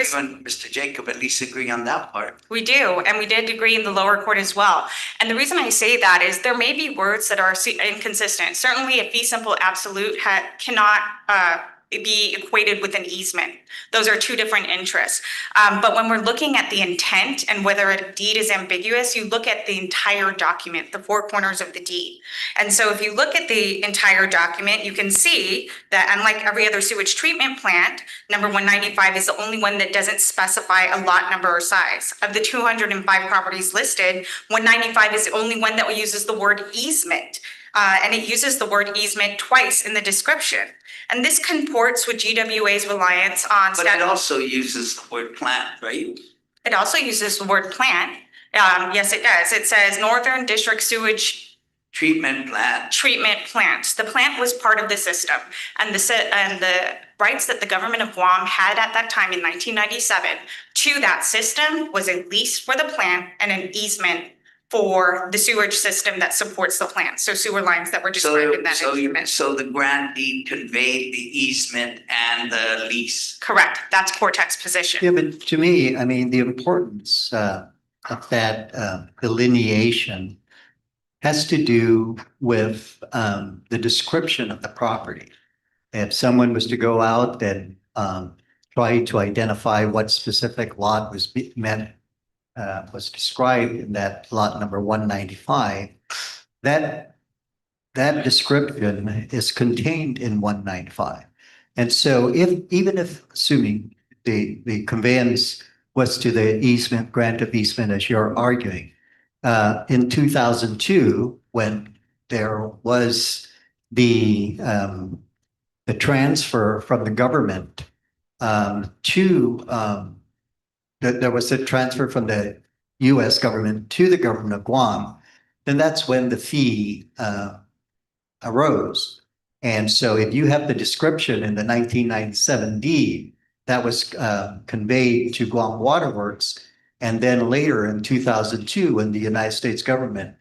is.
You and Mr. Jacob at least agree on that part.
We do, and we did agree in the lower court as well. And the reason I say that is there may be words that are inconsistent. Certainly a fee simple absolute cannot be equated with an easement. Those are two different interests. But when we're looking at the intent and whether a deed is ambiguous, you look at the entire document, the four corners of the deed. And so if you look at the entire document, you can see that unlike every other sewage treatment plant, number 195 is the only one that doesn't specify a lot number or size. Of the 205 properties listed, 195 is the only one that uses the word easement. And it uses the word easement twice in the description. And this comports with GWA's reliance on.
But it also uses the word plant, right?
It also uses the word plant. Yes, it does. It says Northern District Sewage
Treatment plant.
Treatment plant. The plant was part of the system. And the rights that the government of Guam had at that time in 1997 to that system was a lease for the plant and an easement for the sewage system that supports the plant. So sewer lines that were described in that agreement.
So the grant deed conveyed the easement and the lease.
Correct. That's Cortec's position.
Yeah, but to me, I mean, the importance of that delineation has to do with the description of the property. If someone was to go out and try to identify what specific lot was described in that lot number 195, that description is contained in 195. And so even if assuming the conveyance was to the easement, grant of easement, as you're arguing, in 2002, when there was the transfer from the government there was a transfer from the U.S. government to the government of Guam, then that's when the fee arose. And so if you have the description in the 1997 deed that was conveyed to Guam Waterworks, and then later in 2002, when the United States government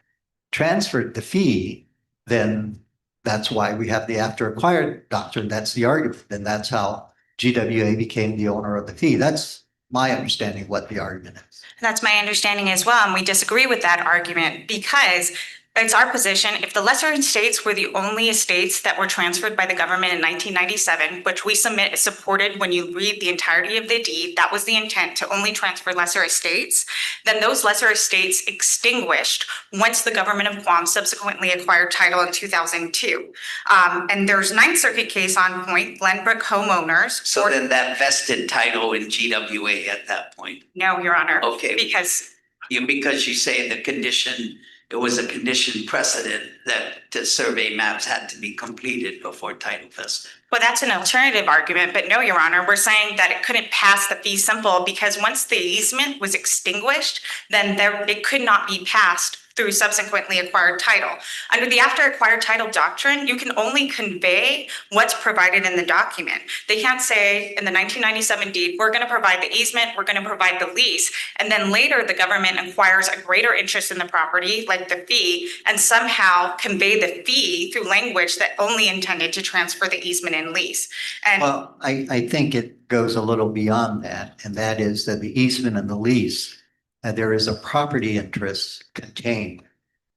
transferred the fee, then that's why we have the after acquired doctrine. That's the argument. And that's how GWA became the owner of the fee. That's my understanding of what the argument is.
That's my understanding as well. And we disagree with that argument because it's our position. If the lesser estates were the only estates that were transferred by the government in 1997, which we submit is supported when you read the entirety of the deed, that was the intent to only transfer lesser estates, then those lesser estates extinguished once the government of Guam subsequently acquired title in 2002. And there's Ninth Circuit case on point, Glenbrook Homeowners.
So then that vested title in GWA at that point?
No, Your Honor.
Okay.
Because
you say the condition, it was a condition precedent that the survey maps had to be completed before title vested.
well, that's an alternative argument, but no, Your Honor, we're saying that it couldn't pass the fee simple because once the easement was extinguished, then it could not be passed through subsequently acquired title. Under the after acquired title doctrine, you can only convey what's provided in the document. They can't say in the 1997 deed, we're going to provide the easement, we're going to provide the lease, and then later the government acquires a greater interest in the property, like the fee, and somehow convey the fee through language that only intended to transfer the easement and lease. And
Well, I think it goes a little beyond that, and that is that the easement and the lease, there is a property interest contained,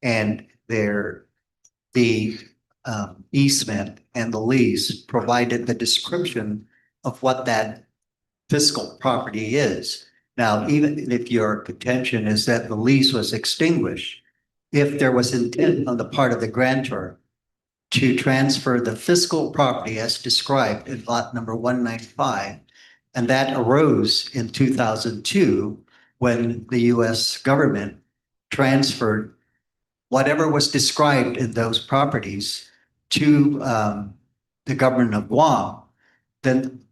and there the easement and the lease provided the description of what that fiscal property is. Now, even if your contention is that the lease was extinguished, if there was intent on the part of the grantor to transfer the fiscal property as described in lot number 195, and that arose in 2002 when the US government transferred whatever was described in those properties to the government of Guam, then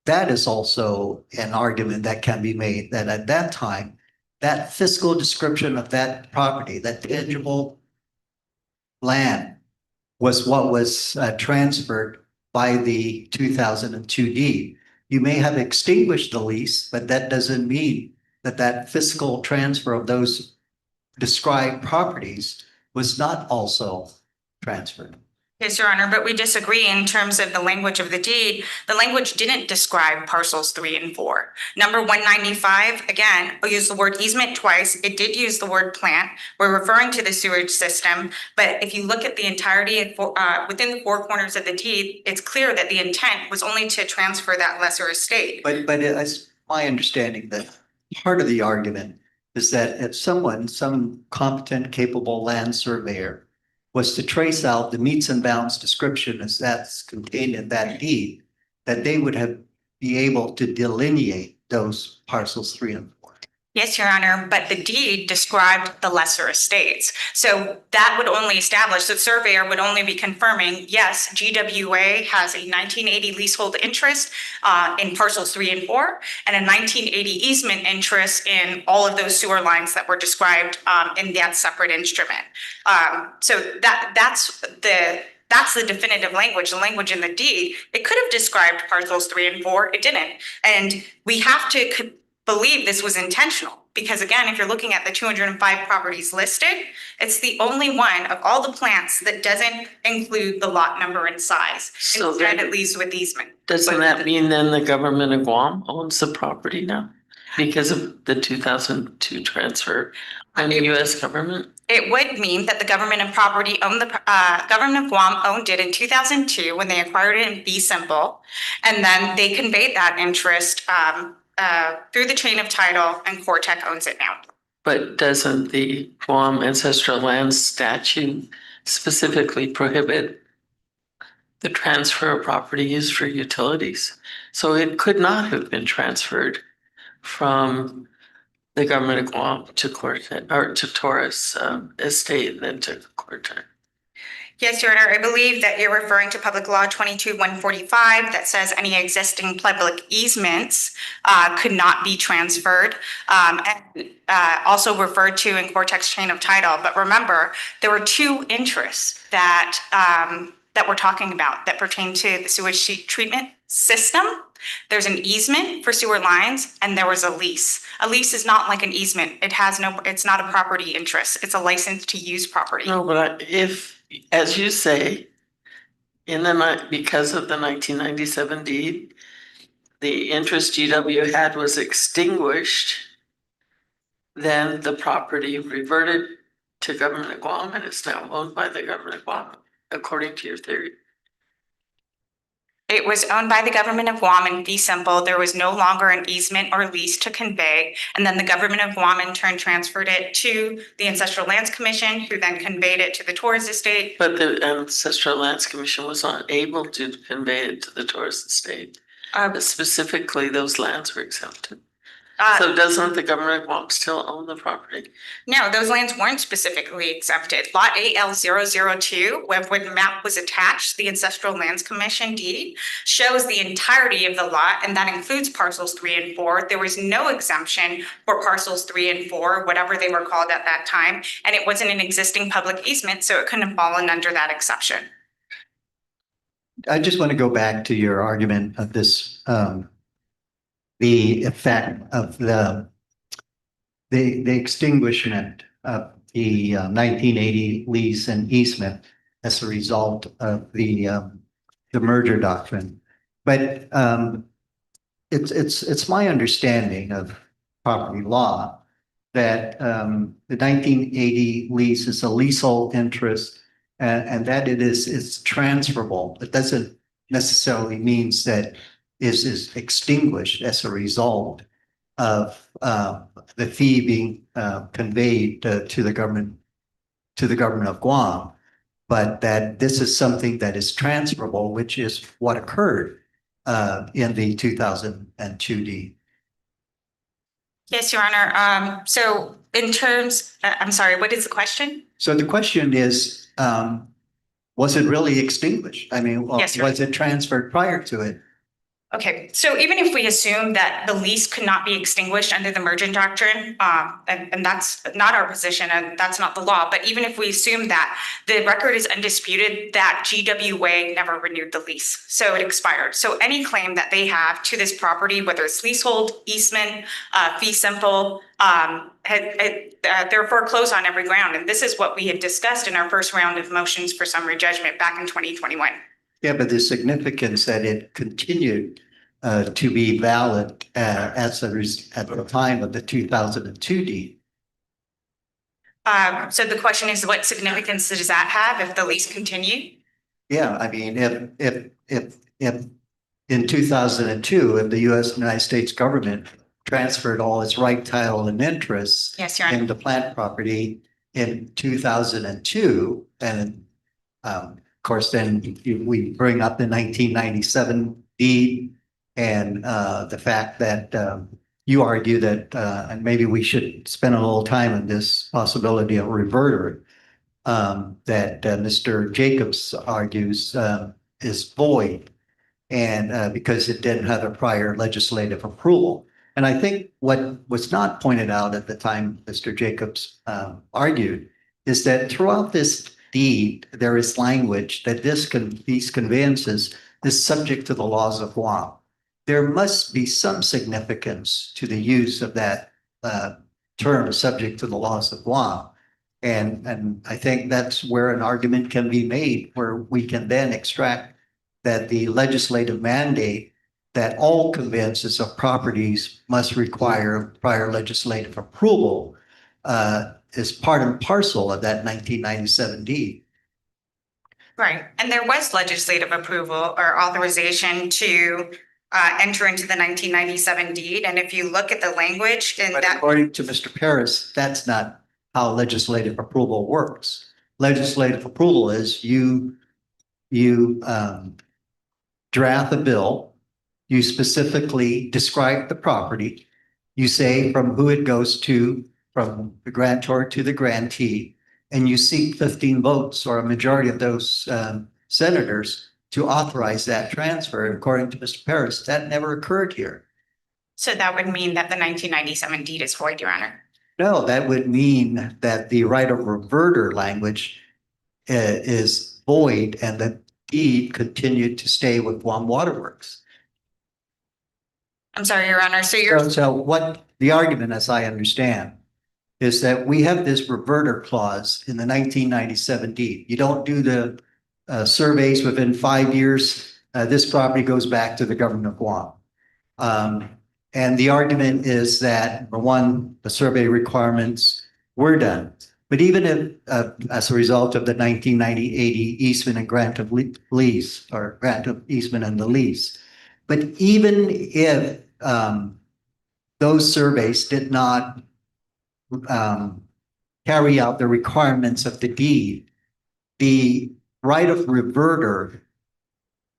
that is also an argument that can be made that at that time, that fiscal description of that property, that tangible land, was what was transferred by the 2002 deed. You may have extinguished the lease, but that doesn't mean that that fiscal transfer of those described properties was not also transferred.
Yes, Your Honor, but we disagree in terms of the language of the deed. The language didn't describe parcels 3 and 4. Number 195, again, we use the word easement twice. It did use the word plant. We're referring to the sewage system. But if you look at the entirety of, within the 4 corners of the deed, it's clear that the intent was only to transfer that lesser estate.
But it's my understanding that part of the argument is that if someone, some competent, capable land surveyor, was to trace out the meets and bounds description as that's contained in that deed, that they would have be able to delineate those parcels 3 and 4.
Yes, Your Honor, but the deed described the lesser estates. So that would only establish, the surveyor would only be confirming, yes, GWA has a 1980 leasehold interest in parcels 3 and 4, and a 1980 easement interest in all of those sewer lines that were described in that separate instrument. So that's the definitive language, the language in the deed. It could have described parcels 3 and 4, it didn't. And we have to believe this was intentional, because again, if you're looking at the 205 properties listed, it's the only one of all the plants that doesn't include the lot number and size.
So
Instead,
then-
it leaves with easement.
Doesn't that mean then the government of Guam owns the property now? Because of the 2002 transfer and the US government?
It would mean that the government of property owned the, government of Guam owned it in 2002 when they acquired it in fee simple. And then they conveyed that interest through the chain of title, and Cortec owns it now.
But doesn't the Guam ancestral land statute specifically prohibit the transfer of property used for utilities? So it could not have been transferred from the government of Guam to Cortec or to Torres estate and then to Cortec.
Yes, Your Honor, I believe that you're referring to Public Law 22-145 that says any existing public easements could not be transferred, and also referred to in Cortec's chain of title. But remember, there were 2 interests that that we're talking about that pertain to the sewage treatment system. There's an easement for sewer lines, and there was a lease. A lease is not like an easement. It has no, it's not a property interest. It's a license to use property.
No, but if, as you say, in the because of the 1997 deed, the interest GW had was extinguished, then the property reverted to government of Guam and is now owned by the government of Guam, according to your theory.
It was owned by the government of Guam in fee simple. There was no longer an easement or lease to convey. And then the government of Guam in turn transferred it to the Ancestral Lands Commission, who then conveyed it to the Torres estate.
But the Ancestral Lands Commission was not able to convey it to the Torres estate. Specifically, those lands were exempted. So doesn't the government of Guam still own the property?
No, those lands weren't specifically exempted. Lot AL002, when the map was attached, the Ancestral Lands Commission deed shows the entirety of the lot, and that includes parcels 3 and 4. There was no exemption for parcels 3 and 4, whatever they were called at that time, and it wasn't an existing public easement, so it couldn't have fallen under that exception.
I just want to go back to your argument of this, the effect of the extinguishment of the 1980 lease and easement as a result of the merger doctrine. But it's my understanding of property law that the 1980 lease is a leasehold interest and that it's transferable. It doesn't necessarily means that is extinguished as a result of the fee being conveyed to the government of Guam, but that this is something that is transferable, which is what occurred in the 2002 deed.
Yes, Your Honor. So in terms, I'm sorry, what is the question?
So the question is, was it really extinguished? I mean,
Yes, Your Honor.
was it transferred prior to it?
Okay, so even if we assume that the lease could not be extinguished under the merchant doctrine, and that's not our position and that's not the law, but even if we assume that, the record is undisputed that GWA never renewed the lease, so it expired. So any claim that they have to this property, whether it's leasehold, easement, fee simple, they're foreclosed on every ground. And this is what we had discussed in our first round of motions for summary judgment back in 2021.
Yeah, but the significance that it continued to be valid at the time of the 2002 deed.
So the question is, what significance does that have if the lease continued?
Yeah, I mean, if in 2002, if the United States government transferred all its right, title, and interests
Yes, Your Honor.
in the plant property in 2002, and of course, then we bring up the 1997 deed and the fact that you argue that, and maybe we should spend a little time on this possibility of reverter, that Mr. Jacobs argues is void, and because it didn't have a prior legislative approval. And I think what was not pointed out at the time Mr. Jacobs argued is that throughout this deed, there is language that these conveyances is subject to the laws of Guam. There must be some significance to the use of that term, subject to the laws of Guam. And I think that's where an argument can be made, where we can then extract that the legislative mandate that all conveyances of properties must require prior legislative approval is part and parcel of that 1997 deed.
Right, and there was legislative approval or authorization to enter into the 1997 deed. And if you look at the language in
But
that.
according to Mr. Paris, that's not how legislative approval works. Legislative approval is you draft a bill, you specifically describe the property, you say from who it goes to, from the grantor to the grantee, and you seek 15 votes or a majority of those senators to authorize that transfer. And according to Mr. Paris, that never occurred here.
So that would mean that the 1997 deed is void, Your Honor.
No, that would mean that the right of reverter language is void and the deed continued to stay with Guam Waterworks.
I'm sorry, Your Honor. So you're.
So what the argument, as I understand, is that we have this reverter clause in the 1997 deed. You don't do the surveys within 5 years. This property goes back to the government of Guam. And the argument is that, number one, the survey requirements were done. But even if, as a result of the 1990 easement and grant of lease, or grant of easement and the lease, but even if those surveys did not carry out the requirements of the deed, the right of reverter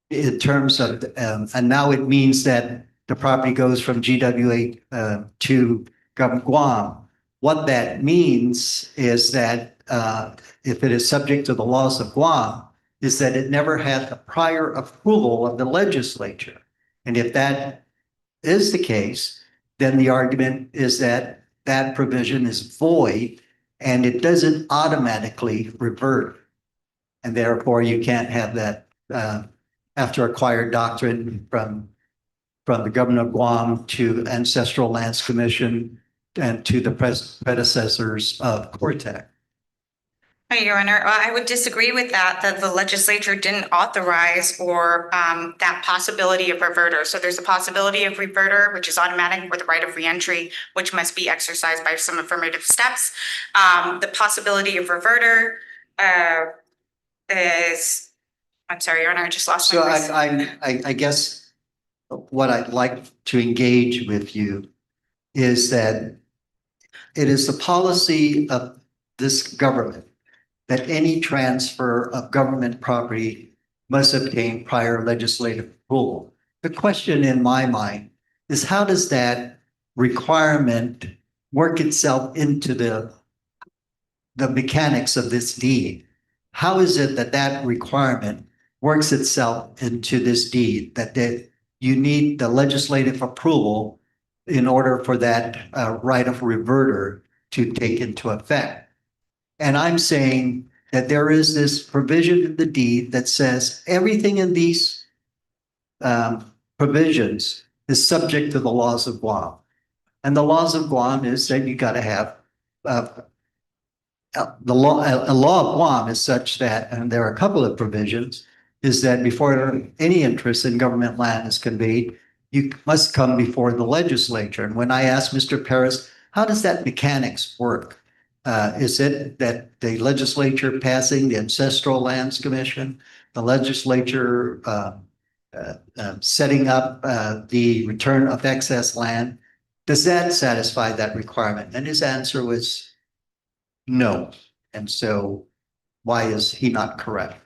in terms of, and now it means that the property goes from GWA to Gov't Guam. What that means is that if it is subject to the laws of Guam, is that it never had the prior approval of the legislature. And if that is the case, then the argument is that that provision is void and it doesn't automatically revert. And therefore you can't have that after acquired doctrine from the government of Guam to Ancestral Lands Commission and to the predecessors of Corp.
Your Honor, I would disagree with that the legislature didn't authorize or that possibility of reverter. So there's a possibility of reverter, which is automatic, or the right of reentry, which must be exercised by some affirmative steps. The possibility of reverter is, I'm sorry, Your Honor, I just lost my
So
voice.
I guess what I'd like to engage with you is that it is the policy of this government that any transfer of government property must obtain prior legislative approval. The question in my mind is, how does that requirement work itself into the mechanics of this deed? How is it that that requirement works itself into this deed, that you need the legislative approval in order for that right of reverter to take into effect? And I'm saying that there is this provision in the deed that says everything in these provisions is subject to the laws of Guam. And the laws of Guam is that you got to have a law of Guam is such that, and there are a couple of provisions, is that before any interest in government land is conveyed, you must come before the legislature. And when I asked Mr. Paris, how does that mechanics work? Is it that the legislature passing the Ancestral Lands Commission, the legislature setting up the return of excess land? Does that satisfy that requirement? And his answer was no. And so why is he not correct?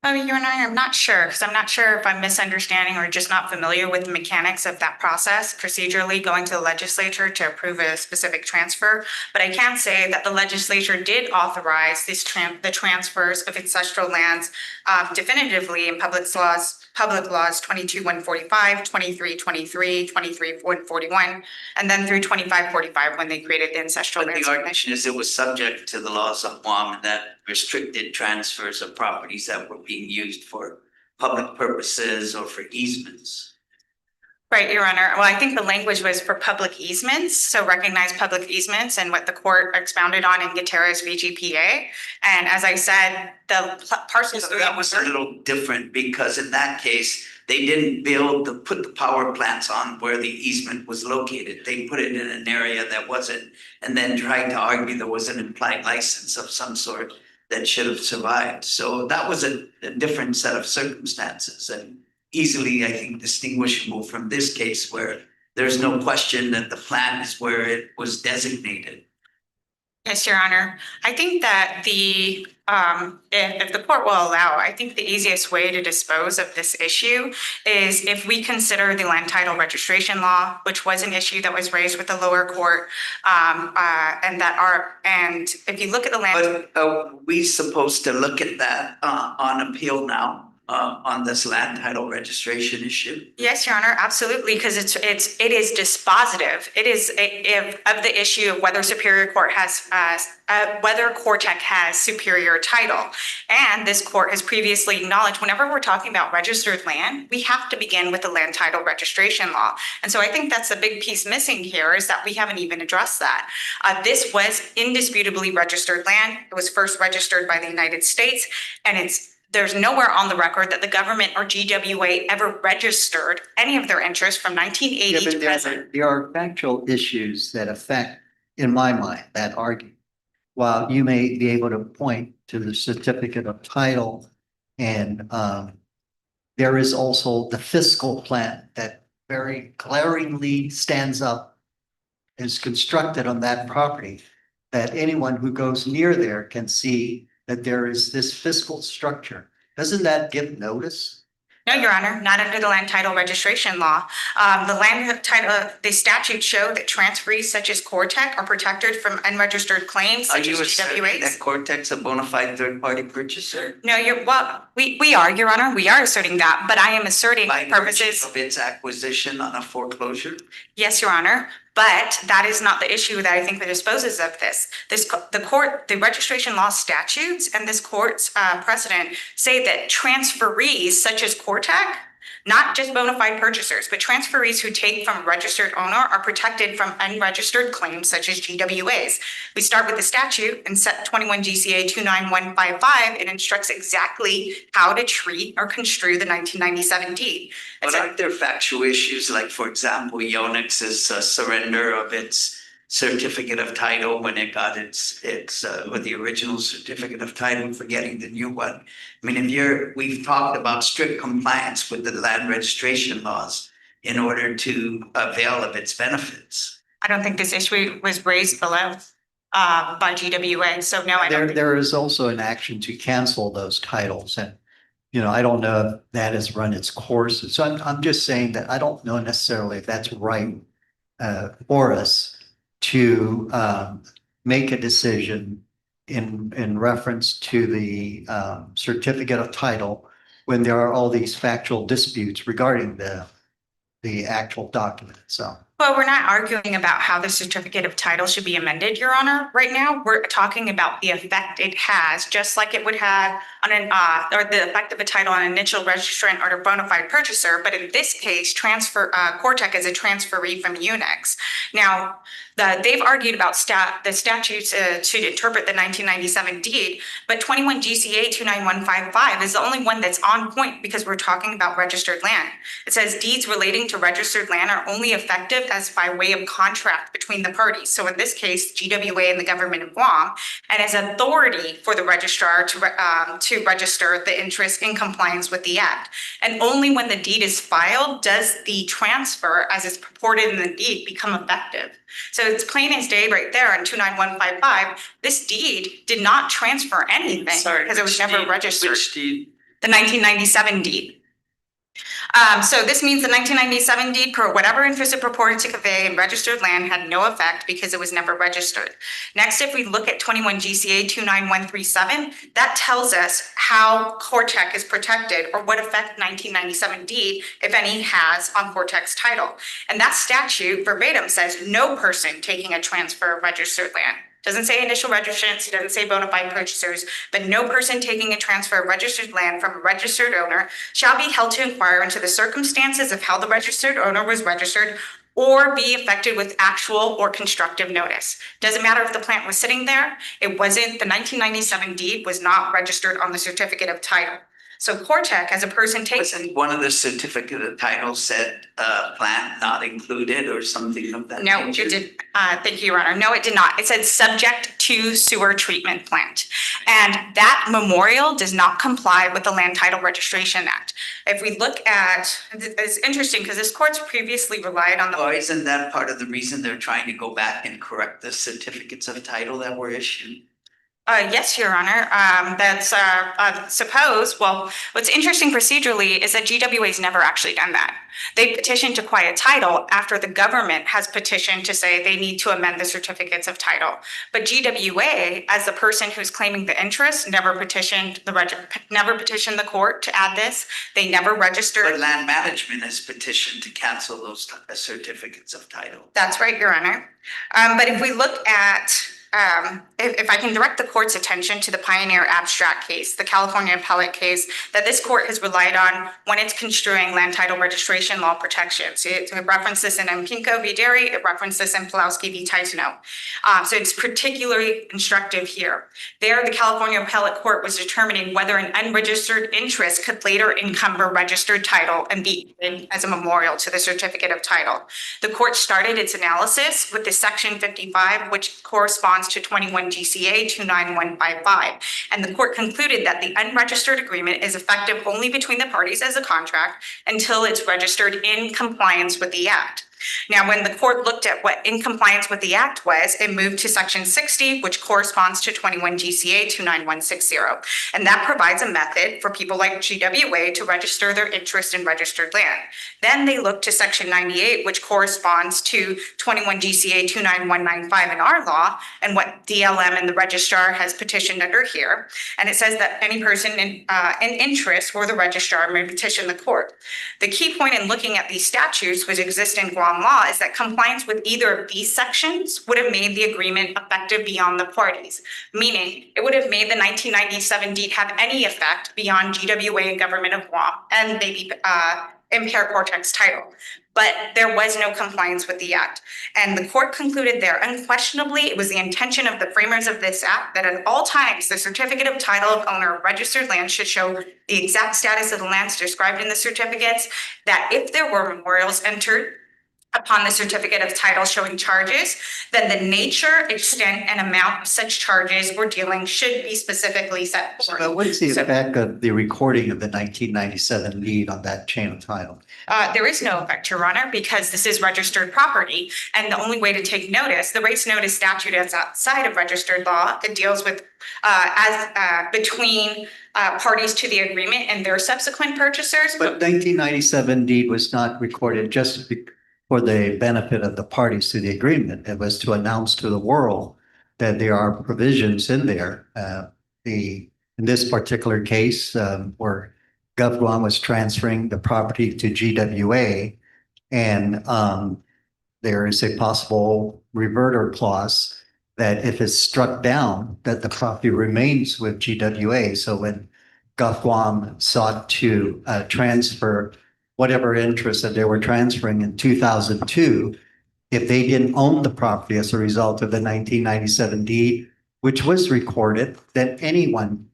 Your Honor, I'm not sure, because I'm not sure if I'm misunderstanding or just not familiar with the mechanics of that process, procedurally going to the legislature to approve a specific transfer. But I can say that the legislature did authorize the transfers of ancestral lands definitively in public laws 22-145, 23-23, 23-141, and then through 25-45 when they created the Ancestral
But
Lands
the
Commission.
argument is it was subject to the laws of Guam that restricted transfers of properties that were being used for public purposes or for easements.
Right, Your Honor. Well, I think the language was for public easements, so recognize public easements and what the court expounded on in Gutierrez v. GPA. And as I said, the parcels.
So that was a little different because in that case, they didn't put the power plants on where the easement was located. They put it in an area that wasn't, and then tried to argue there was an implied license of some sort that should have survived. So that was a different set of circumstances and easily, I think, distinguishable from this case where there's no question that the plan is where it was designated.
Yes, Your Honor. I think that if the court will allow, I think the easiest way to dispose of this issue is if we consider the land title registration law, which was an issue that was raised with the lower court, and if you look at the land.
But are we supposed to look at that on appeal now? On this land title registration issue?
Yes, Your Honor, absolutely, because it is dispositive. It is of the issue of whether Superior Court has whether Cortec has superior title. And this court has previously acknowledged whenever we're talking about registered land, we have to begin with the land title registration law. And so I think that's the big piece missing here is that we haven't even addressed that. This was indisputably registered land. It was first registered by the United States, and there's nowhere on the record that the government or GWA ever registered any of their interests from 1980 to present.
There are factual issues that affect, in my mind, that argument. While you may be able to point to the certificate of title, and there is also the fiscal plan that very glaringly stands up, is constructed on that property, that anyone who goes near there can see that there is this fiscal structure. Doesn't that give notice?
No, Your Honor, not under the land title registration law. The statutes show that transferees such as Cortec are protected from unregistered claims
Are
such
you
as
asserting
GWAs.
that Cortec's a bona fide third-party purchaser?
No, we are, Your Honor, we are asserting that, but I am asserting
By
purposes.
virtue of its acquisition on a foreclosure?
Yes, Your Honor, but that is not the issue that I think that disposes of this. The registration law statutes and this court's precedent say that transferees such as Cortec, not just bona fide purchasers, but transferees who take from a registered owner are protected from unregistered claims such as GWAs. We start with the statute and set 21 GCA 29155. It instructs exactly how to treat or construe the 1997 deed.
But aren't there factual issues like, for example, Yonux's surrender of its certificate of title when it got its with the original certificate of title, forgetting the new one. I mean, we've talked about strict compliance with the land registration laws in order to avail of its benefits.
I don't think this issue was raised below by GWA, so no, I don't. think-
There is also an action to cancel those titles, and I don't know if that has run its course. So I'm just saying that I don't know necessarily if that's right for us to make a decision in reference to the certificate of title when there are all these factual disputes regarding the actual document itself.
Well, we're not arguing about how the certificate of title should be amended, Your Honor. Right now, we're talking about the effect it has, just like it would have on or the effect of a title on an initial registrant or a bona fide purchaser. But in this case, Cortec is a transferee from Unix. Now, they've argued about the statutes to interpret the 1997 deed, but 21 GCA 29155 is the only one that's on point because we're talking about registered land. It says deeds relating to registered land are only effective as by way of contract between the parties. So in this case, GWA and the government of Guam, and as authority for the registrar to register the interest in compliance with the act. And only when the deed is filed does the transfer, as is purported in the deed, become effective. So it's plain as day right there in 29155. This deed did not transfer anything because it was never registered.
Which deed?
The 1997 deed. So this means the 1997 deed, per whatever interest it purported to convey in registered land, had no effect because it was never registered. Next, if we look at 21 GCA 29137, that tells us how Cortec is protected or what effect 1997 deed, if any, has on Cortec's title. And that statute verbatim says no person taking a transfer of registered land. Doesn't say initial registrants, it doesn't say bona fide purchasers, but no person taking a transfer of registered land from a registered owner shall be held to inquire into the circumstances of how the registered owner was registered or be affected with actual or constructive notice. Doesn't matter if the plant was sitting there, it wasn't, the 1997 deed was not registered on the certificate of title. So Cortec, as a person takes.
Wasn't one of the certificate of title said plant not included or something of that
No,
nature?
it did. Thank you, Your Honor. No, it did not. It said subject to sewer treatment plant. And that memorial does not comply with the Land Title Registration Act. If we look at, it's interesting because this court's previously relied on the.
Or isn't that part of the reason they're trying to go back and correct the certificates of title that were issued?
Yes, Your Honor. That's suppose. Well, what's interesting procedurally is that GWA's never actually done that. They petitioned to quiet title after the government has petitioned to say they need to amend the certificates of title. But GWA, as the person who's claiming the interest, never petitioned the court to add this. They never registered.
But land management has petitioned to cancel those certificates of title.
That's right, Your Honor. But if we look at if I can direct the court's attention to the Pioneer Abstract case, the California appellate case that this court has relied on when it's construing land title registration law protections. It referenced this in Pinco v. Derry, it referenced this in Pulowski v. Tysano. So it's particularly instructive here. There, the California appellate court was determining whether an unregistered interest could later encumber registered title and be given as a memorial to the certificate of title. The court started its analysis with the section 55, which corresponds to 21 GCA 29155. And the court concluded that the unregistered agreement is effective only between the parties as a contract until it's registered in compliance with the act. Now, when the court looked at what in compliance with the act was, it moved to section 60, which corresponds to 21 GCA 29160. And that provides a method for people like GWA to register their interest in registered land. Then they looked to section 98, which corresponds to 21 GCA 29195 in our law, and what DLM and the registrar has petitioned under here. And it says that any person in interest or the registrar may petition the court. The key point in looking at these statutes, which exist in Guam law, is that compliance with either of these sections would have made the agreement effective beyond the parties, meaning it would have made the 1997 deed have any effect beyond GWA and government of Guam and maybe impair Cortec's title. But there was no compliance with the act. And the court concluded there, unquestionably, it was the intention of the framers of this act that at all times, the certificate of title of owner of registered land should show the exact status of the lands described in the certificates, that if there were memorials entered upon the certificate of title showing charges, then the nature, extent, and amount of such charges or dealing should be specifically set forth.
But what is the
So-
effect of the recording of the 1997 deed on that chain of title?
There is no effect, Your Honor, because this is registered property. And the only way to take notice, the rates notice statute is outside of registered law. It deals with between parties to the agreement and their subsequent purchasers.
But 1997 deed was not recorded just for the benefit of the parties to the agreement. It was to announce to the world that there are provisions in there. In this particular case, where Gov't was transferring the property to GWA, and there is a possible reverter clause that if it's struck down, that the property remains with GWA. So when Gov't sought to transfer whatever interest that they were transferring in 2002, if they didn't own the property as a result of the 1997 deed, which was recorded, then anyone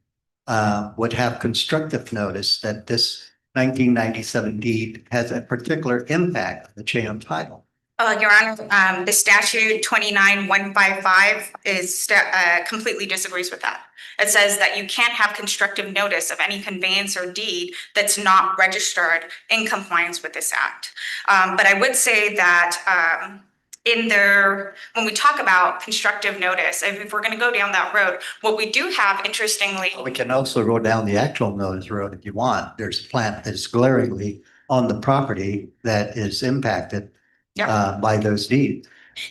would have constructive notice that this 1997 deed has a particular impact on the chain of title.
Your Honor, the statute 29155 completely disagrees with that. It says that you can't have constructive notice of any conveyance or deed that's not registered in compliance with this act. But I would say that when we talk about constructive notice, if we're going to go down that road, what we do have, interestingly,
We can also go down the actual notice road if you want. There's a plant that is glaringly on the property that is impacted by those deeds.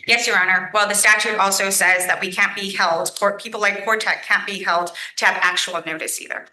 yes, Your Honor. Well, the statute also says that we can't be held, or people like Cortec can't be held to have actual notice either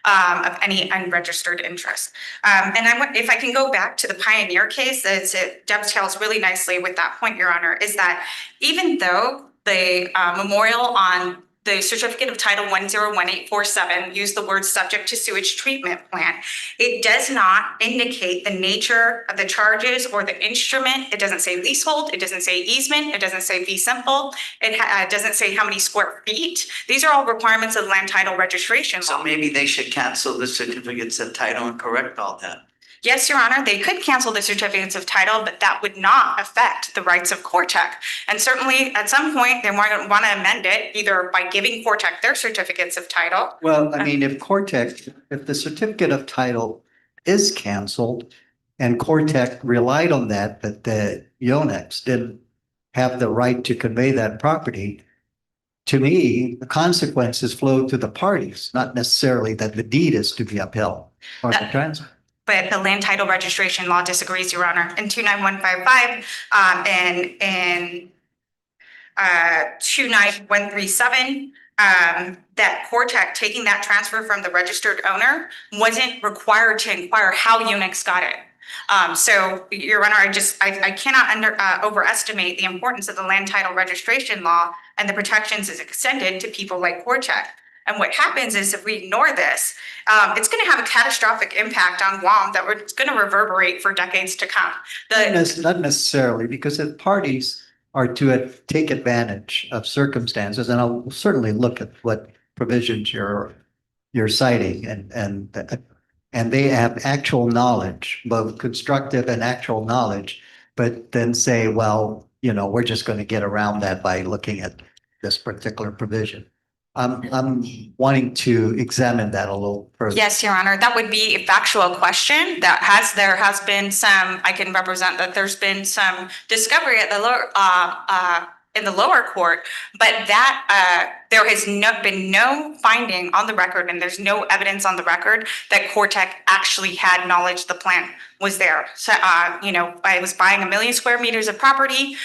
of any unregistered interest. If I can go back to the Pioneer case, it dovetails really nicely with that point, Your Honor, is that even though the memorial on the certificate of title 101847 used the word subject to sewage treatment plant, it does not indicate the nature of the charges or the instrument. It doesn't say leasehold. It doesn't say easement. It doesn't say fee simple. It doesn't say how many square feet. These are all requirements of land title registration law.
So maybe they should cancel the certificates of title and correct all that.
Yes, Your Honor, they could cancel the certificates of title, but that would not affect the rights of Cortec. And certainly at some point, they might want to amend it either by giving Cortec their certificates of title.
Well, I mean, if the certificate of title is canceled and Cortec relied on that, but the Yonex didn't have the right to convey that property, to me, the consequences flow to the parties, not necessarily that the deed is to be upheld or the transfer.
But the land title registration law disagrees, Your Honor. In 29155 and 29137, that Cortec taking that transfer from the registered owner wasn't required to inquire how Unix got it. So, Your Honor, I cannot overestimate the importance of the land title registration law and the protections is extended to people like Cortec. And what happens is if we ignore this, it's going to have a catastrophic impact on Guam that it's going to reverberate for decades to come.
Not necessarily, because if parties are to take advantage of circumstances, and I'll certainly look at what provisions you're citing, and they have actual knowledge, both constructive and actual knowledge, but then say, well, we're just going to get around that by looking at this particular provision. I'm wanting to examine that a little further.
Yes, Your Honor, that would be a factual question. There has been some, I can represent that there's been some discovery at the lower, in the lower court, but that there has been no finding on the record, and there's no evidence on the record that Cortec actually had knowledge the plant was there. So, I was buying 1 million square meters of property.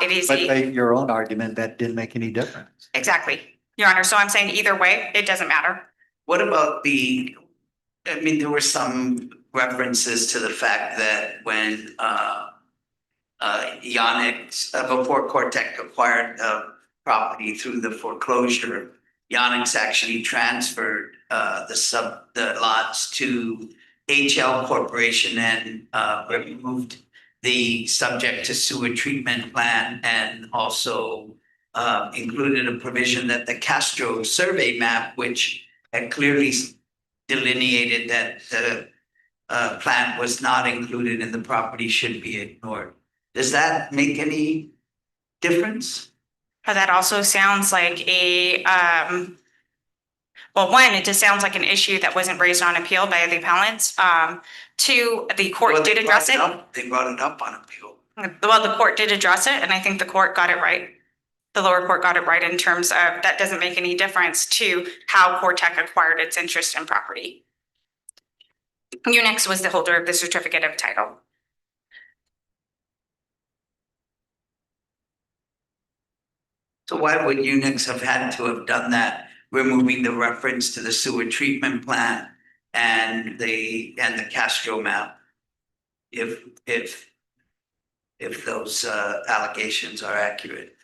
It is
But by your own argument, that didn't make any difference.
exactly. Your Honor, so I'm saying either way, it doesn't matter.
What about there were some references to the fact that when Yonex, before Cortec acquired the property through the foreclosure, Yonex actually transferred the lots to HL Corporation and removed the subject to sewer treatment plan, and also included a provision that the Castro survey map, which had clearly delineated that the plant was not included in the property, should be ignored. Does that make any difference?
That also sounds like well, one, it just sounds like an issue that wasn't raised on appeal by the appellants. Two, the
Well,
court
they
did address
brought
it.
up- They brought it up on appeal.
Well, the court did address it, and I think the court got it right. The lower court got it right in terms of that doesn't make any difference to how Cortec acquired its interest in property. Unix was the holder of the certificate of title.
So why would Unix have had to have done that, removing the reference to the sewer treatment plant and the Castro map? If those allegations are accurate.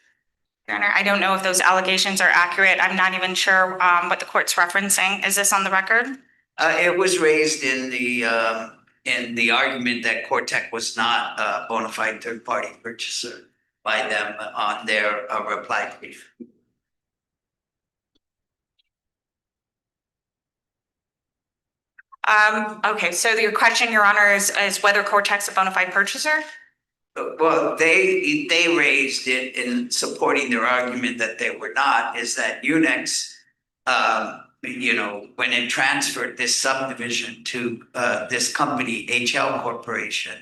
Your Honor, I don't know if those allegations are accurate. I'm not even sure what the court's referencing. Is this on the record?
It was raised in the argument that Cortec was not a bona fide third-party purchaser by them on their reply brief.
Okay, so your question, Your Honor, is whether Cortec's a bona fide purchaser?
Well, they raised it in supporting their argument that they were not, is that Unix, when it transferred this subdivision to this company, HL Corporation,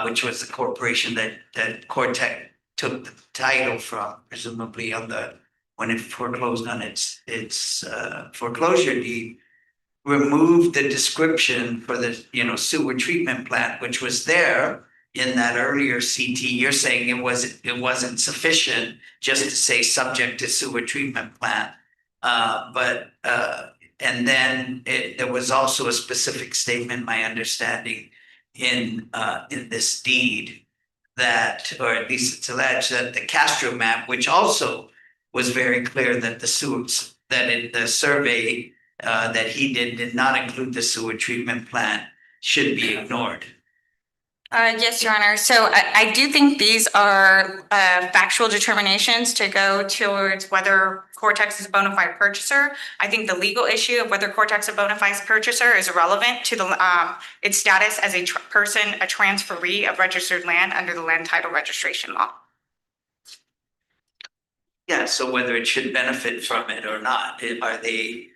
which was the corporation that Cortec took the title from, presumably when it foreclosed on its foreclosure deed, removed the description for the sewer treatment plant, which was there in that earlier CT. You're saying it wasn't sufficient just to say subject to sewer treatment plant, and then there was also a specific statement, my understanding, in this deed that, or at least it's alleged that the Castro map, which also was very clear that the survey that he did not include the sewer treatment plant, should be ignored.
Yes, Your Honor. So I do think these are factual determinations to go towards whether Cortec is a bona fide purchaser. I think the legal issue of whether Cortec is a bona fide purchaser is irrelevant to its status as a transferee of registered land under the land title registration law.
Yeah, so whether it should benefit from it or not, are they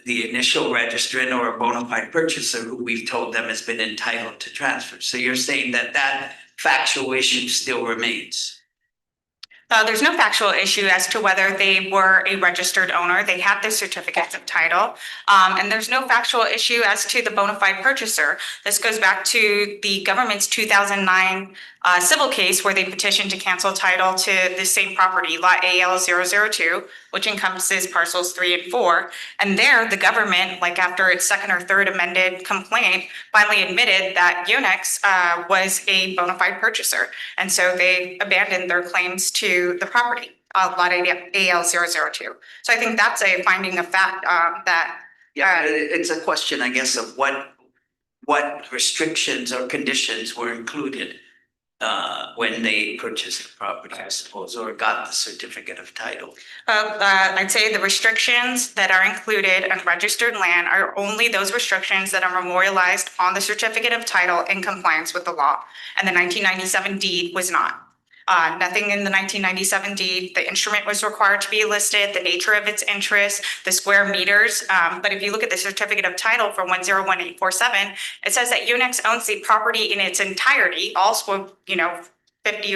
the initial registrant or a bona fide purchaser who we've told them has been entitled to transfer? So you're saying that factual issue still remains?
There's no factual issue as to whether they were a registered owner. They had the certificates of title. And there's no factual issue as to the bona fide purchaser. This goes back to the government's 2009 civil case where they petitioned to cancel title to the same property, lot AL002, which encompasses parcels 3 and 4. And there, the government, like after its second or third amended complaint, finally admitted that Unix was a bona fide purchaser. And so they abandoned their claims to the property, lot AL002. So I think that's a finding of fact that.
Yeah, it's a question, I guess, of what restrictions or conditions were included when they purchased the property, I suppose, or got the certificate of title.
I'd say the restrictions that are included on registered land are only those restrictions that are memorialized on the certificate of title in compliance with the law. And the 1997 deed was not. Nothing in the 1997 deed. The instrument was required to be listed, the nature of its interest, the square meters. But if you look at the certificate of title for 101847, it says that Unix owns the property in its entirety, all 50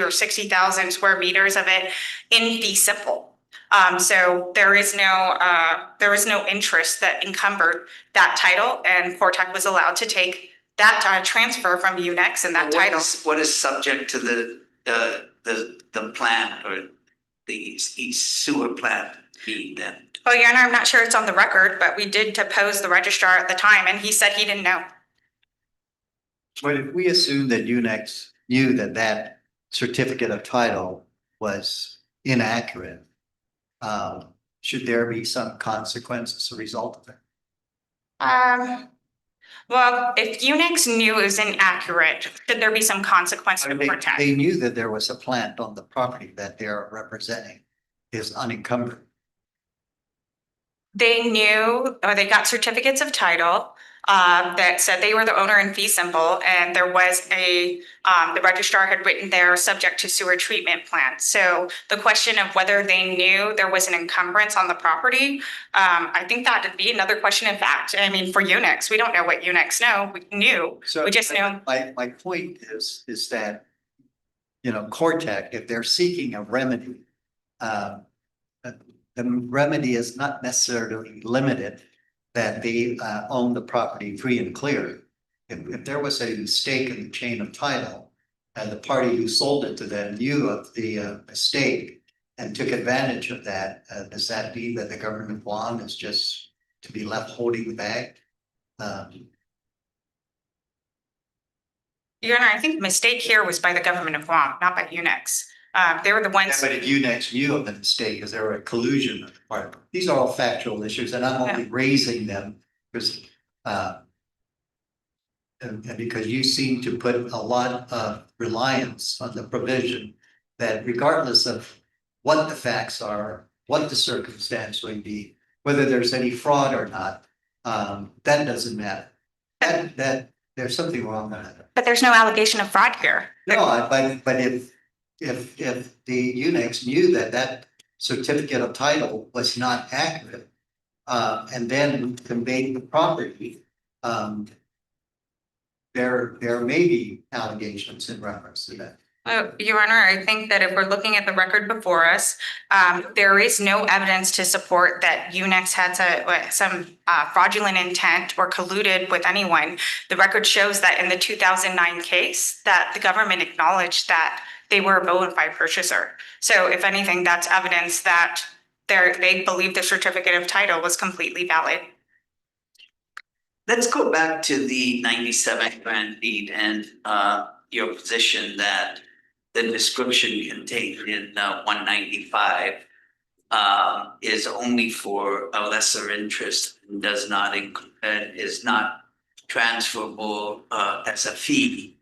or 60,000 square meters of it in fee simple. So there is no interest that encumbered that title, and Cortec was allowed to take that transfer from Unix and that title.
What is subject to the plant or the sewer plant being then?
Well, Your Honor, I'm not sure it's on the record, but we did depose the registrar at the time, and he said he didn't know.
But if we assume that Unix knew that certificate of title was inaccurate, should there be some consequence as a result of it?
Well, if Unix knew it was inaccurate, should there be some consequence to Cortec?
They knew that there was a plant on the property that they're representing is unencumbered.
They knew, or they got certificates of title that said they were the owner in fee simple, and there was the registrar had written there, subject to sewer treatment plan. So the question of whether they knew there was an encumbrance on the property, I think that would be another question in fact. I mean, for Unix, we don't know what Unix knew.
So
We just know.
my point is that, Cortec, if they're seeking a remedy, the remedy is not necessarily limited that they own the property free and clear. If there was a mistake in the chain of title and the party who sold it to them knew of the mistake and took advantage of that, does that mean that the government of Guam is just to be left holding the bag?
Your Honor, I think the mistake here was by the government of Guam, not by Unix. They were the ones.
But if Unix knew of the mistake, is there a collusion? These are all factual issues, and I'm only raising them because and because you seem to put a lot of reliance on the provision that regardless of what the facts are, what the circumstance would be, whether there's any fraud or not, that doesn't matter. That there's something wrong with it.
But there's no allegation of fraud here.
No, but if the Unix knew that certificate of title was not accurate, and then conveyed the property, there may be allegations in reference to that.
Your Honor, I think that if we're looking at the record before us, there is no evidence to support that Unix had some fraudulent intent or colluded with anyone. The record shows that in the 2009 case, that the government acknowledged that they were a bona fide purchaser. So if anything, that's evidence that they believed the certificate of title was completely valid.
Let's go back to the 97 grant deed and your position that the description contained in 195 is only for a lesser interest and does not is not transferable as a fee,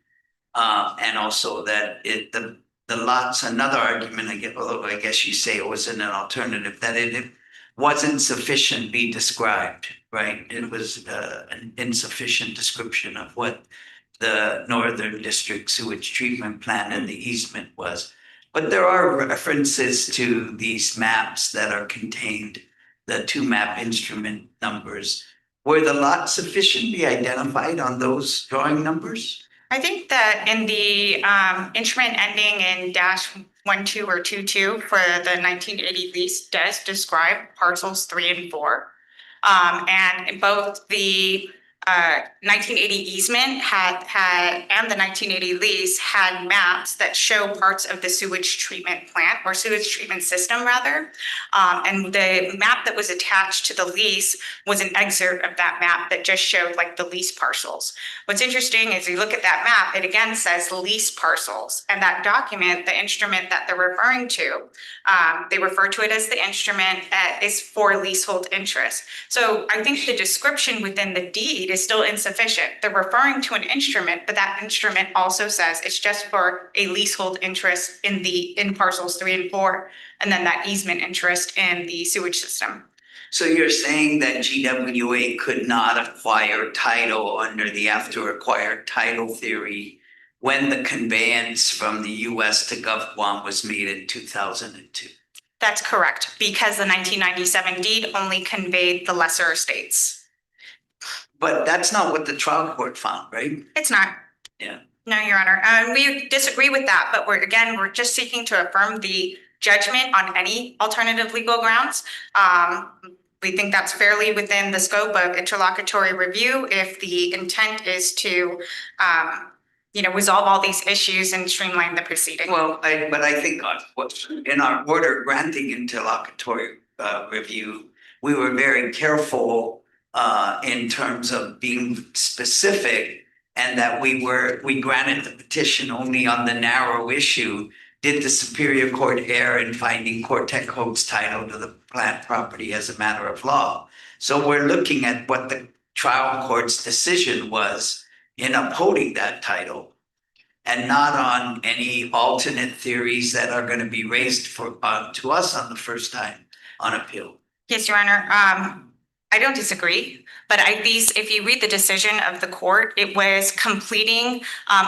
and also that the lots. Another argument I guess you say it was an alternative that it wasn't sufficiently described, right? It was an insufficient description of what the Northern District Sewage Treatment Plan and the easement was. But there are references to these maps that are contained, the two map instrument numbers. Were the lots sufficiently identified on those drawing numbers?
I think that in the instrument ending in -12 or 22 for the 1980 lease does describe parcels 3 and 4. And both the 1980 easement and the 1980 lease had maps that show parts of the sewage treatment plant or sewage treatment system rather. And the map that was attached to the lease was an excerpt of that map that just showed like the lease parcels. What's interesting is you look at that map, it again says lease parcels, and that document, the instrument that they're referring to, they refer to it as the instrument is for leasehold interest. So I think the description within the deed is still insufficient. They're referring to an instrument, but that instrument also says it's just for a leasehold interest in parcels 3 and 4, and then that easement interest in the sewage system.
So you're saying that GWA could not acquire title under the after acquired title theory when the conveyance from the US to Gov't Guam was made in 2002?
That's correct, because the 1997 deed only conveyed the lesser estates.
But that's not what the trial court found, right?
It's not.
Yeah.
No, Your Honor. We disagree with that, but we're just seeking to affirm the judgment on any alternative legal grounds. We think that's fairly within the scope of interlocutory review if the intent is to, resolve all these issues and streamline the proceeding.
Well, but I think in our order granting interlocutory review, we were very careful in terms of being specific, and that we granted the petition only on the narrow issue. Did the Superior Court err in finding Cortec holds title to the plant property as a matter of law? So we're looking at what the trial court's decision was in upholding that title, and not on any alternate theories that are going to be raised to us on the first time on appeal.
Yes, Your Honor. I don't disagree, but if you read the decision of the court, it was completing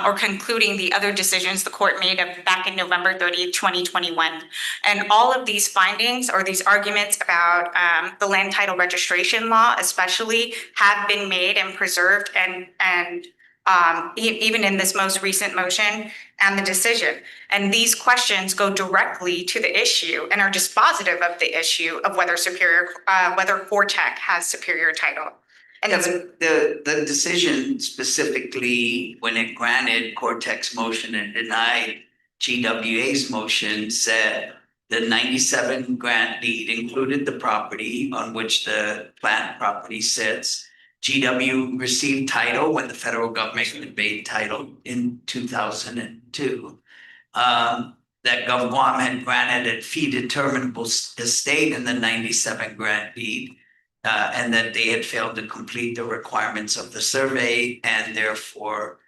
or concluding the other decisions the court made back in November 30th, 2021. And all of these findings or these arguments about the land title registration law especially have been made and preserved and even in this most recent motion and the decision. And these questions go directly to the issue and are dispositive of the issue of whether Corp has superior title. And
Yeah,
it's,
but the decision specifically, when it granted Cortex's motion and denied GWA's motion, said the 97 grant deed included the property on which the plant property sits. GW received title when the federal government conveyed title in 2002. That Guam had granted a fee determinable estate in the 97 grant deed. And that they had failed to complete the requirements of the survey, and therefore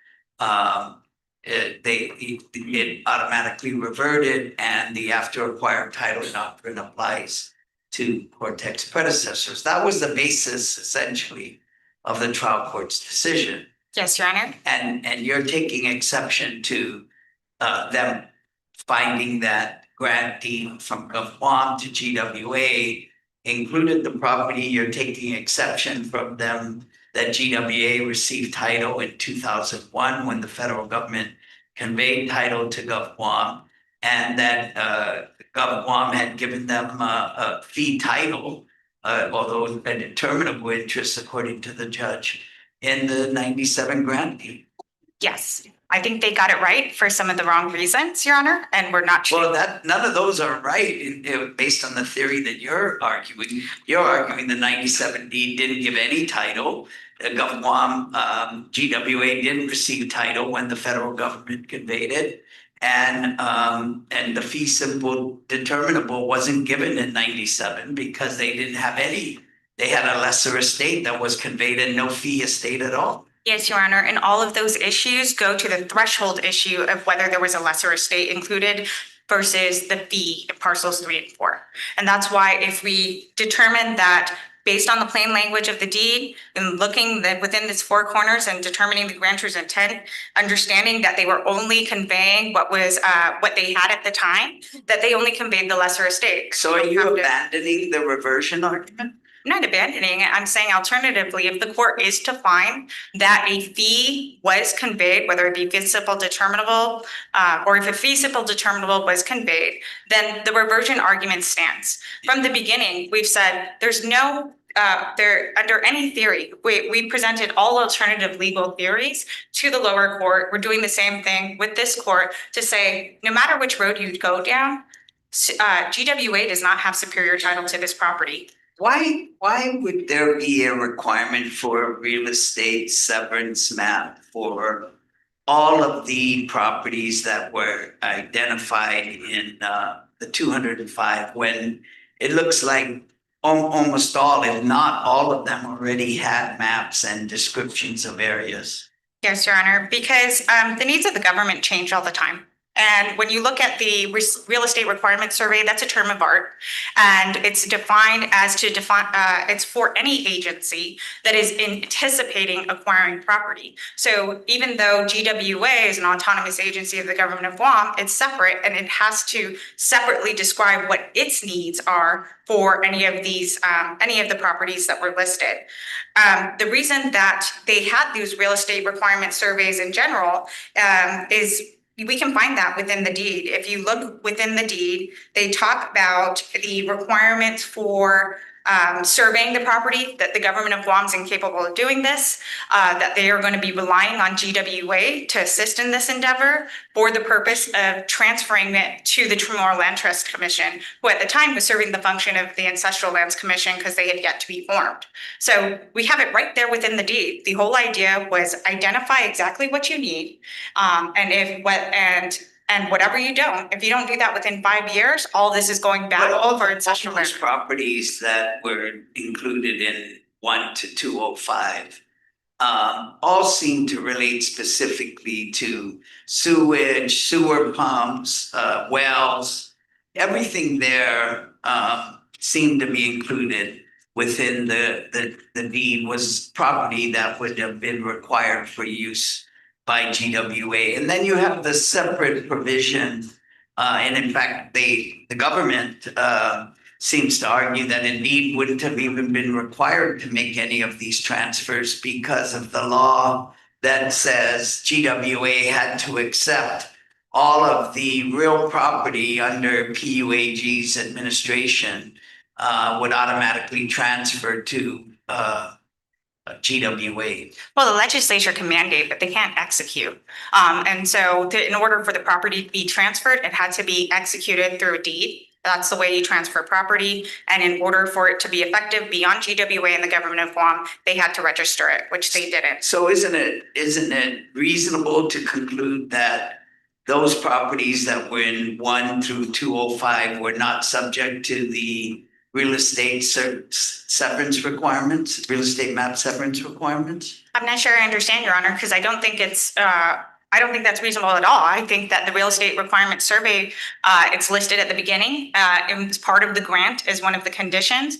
it automatically reverted, and the after acquired title doctrine applies to Cortex's predecessors. That was the basis, essentially, of the trial court's decision.
yes, Your Honor.
And you're taking exception to them finding that grant deed from Guam to GWA included the property. You're taking exception from them that GWA received title in 2001 when the federal government conveyed title to Guam, and that Guam had given them a fee title, although a determinable interest according to the judge in the 97 grant deed.
Yes, I think they got it right for some of the wrong reasons, Your Honor, and we're not sure.
Well, none of those are right based on the theory that you're arguing. You're arguing the 97 deed didn't give any title. Guam, GWA didn't receive title when the federal government conveyed it. And the fee simple determinable wasn't given in 97 because they didn't have any. They had a lesser estate that was conveyed and no fee estate at all.
Yes, Your Honor, and all of those issues go to the threshold issue of whether there was a lesser estate included versus the fee in parcels 3 and 4. And that's why if we determine that based on the plain language of the deed and looking within its four corners and determining the grantor's intent, understanding that they were only conveying what they had at the time, that they only conveyed the lesser estate.
So are you abandoning the reversion argument?
I'm not abandoning it. I'm saying alternatively, if the court is to find that a fee was conveyed, whether it be fee simple determinable, or if a fee simple determinable was conveyed, then the reversion argument stands. From the beginning, we've said there's no under any theory, we presented all alternative legal theories to the lower court. We're doing the same thing with this court to say, no matter which road you go down, GWA does not have superior title to this property.
Why would there be a requirement for a real estate severance map for all of the properties that were identified in the 205 when it looks like almost all, if not all of them, already had maps and descriptions of areas?
Yes, Your Honor, because the needs of the government change all the time. And when you look at the real estate requirement survey, that's a term of art. And it's defined as it's for any agency that is anticipating acquiring property. So even though GWA is an autonomous agency of the government of Guam, it's separate and it has to separately describe what its needs are for any of the properties that were listed. The reason that they had these real estate requirement surveys in general is we can find that within the deed. If you look within the deed, they talk about the requirements for surveying the property, that the government of Guam is incapable of doing this, that they are going to be relying on GWA to assist in this endeavor for the purpose of transferring it to the Tremor Land Trust Commission, who at the time was serving the function of the Ancestral Lands Commission because they had yet to be formed. So we have it right there within the deed. The whole idea was identify exactly what you need, and whatever you don't, if you don't do that within 5 years, all this is going back over ancestral land.
Those properties that were included in 1 to 205 all seem to relate specifically to sewage, sewer pumps, wells. Everything there seemed to be included within the deed was property that would have been required for use by GWA. And then you have the separate provision, and in fact, the government seems to argue that a deed wouldn't have even been required to make any of these transfers because of the law that says GWA had to accept all of the real property under PUAG's administration would automatically transfer to GWA.
Well, the legislature can mandate, but they can't execute. And so in order for the property to be transferred, it had to be executed through a deed. That's the way you transfer property. And in order for it to be effective beyond GWA and the government of Guam, they had to register it, which they didn't.
So isn't it reasonable to conclude that those properties that were in 1 through 205 were not subject to the real estate severance requirements, real estate map severance requirements?
I'm not sure I understand, Your Honor, because I don't think that's reasonable at all. I think that the real estate requirement survey, it's listed at the beginning. It's part of the grant as one of the conditions.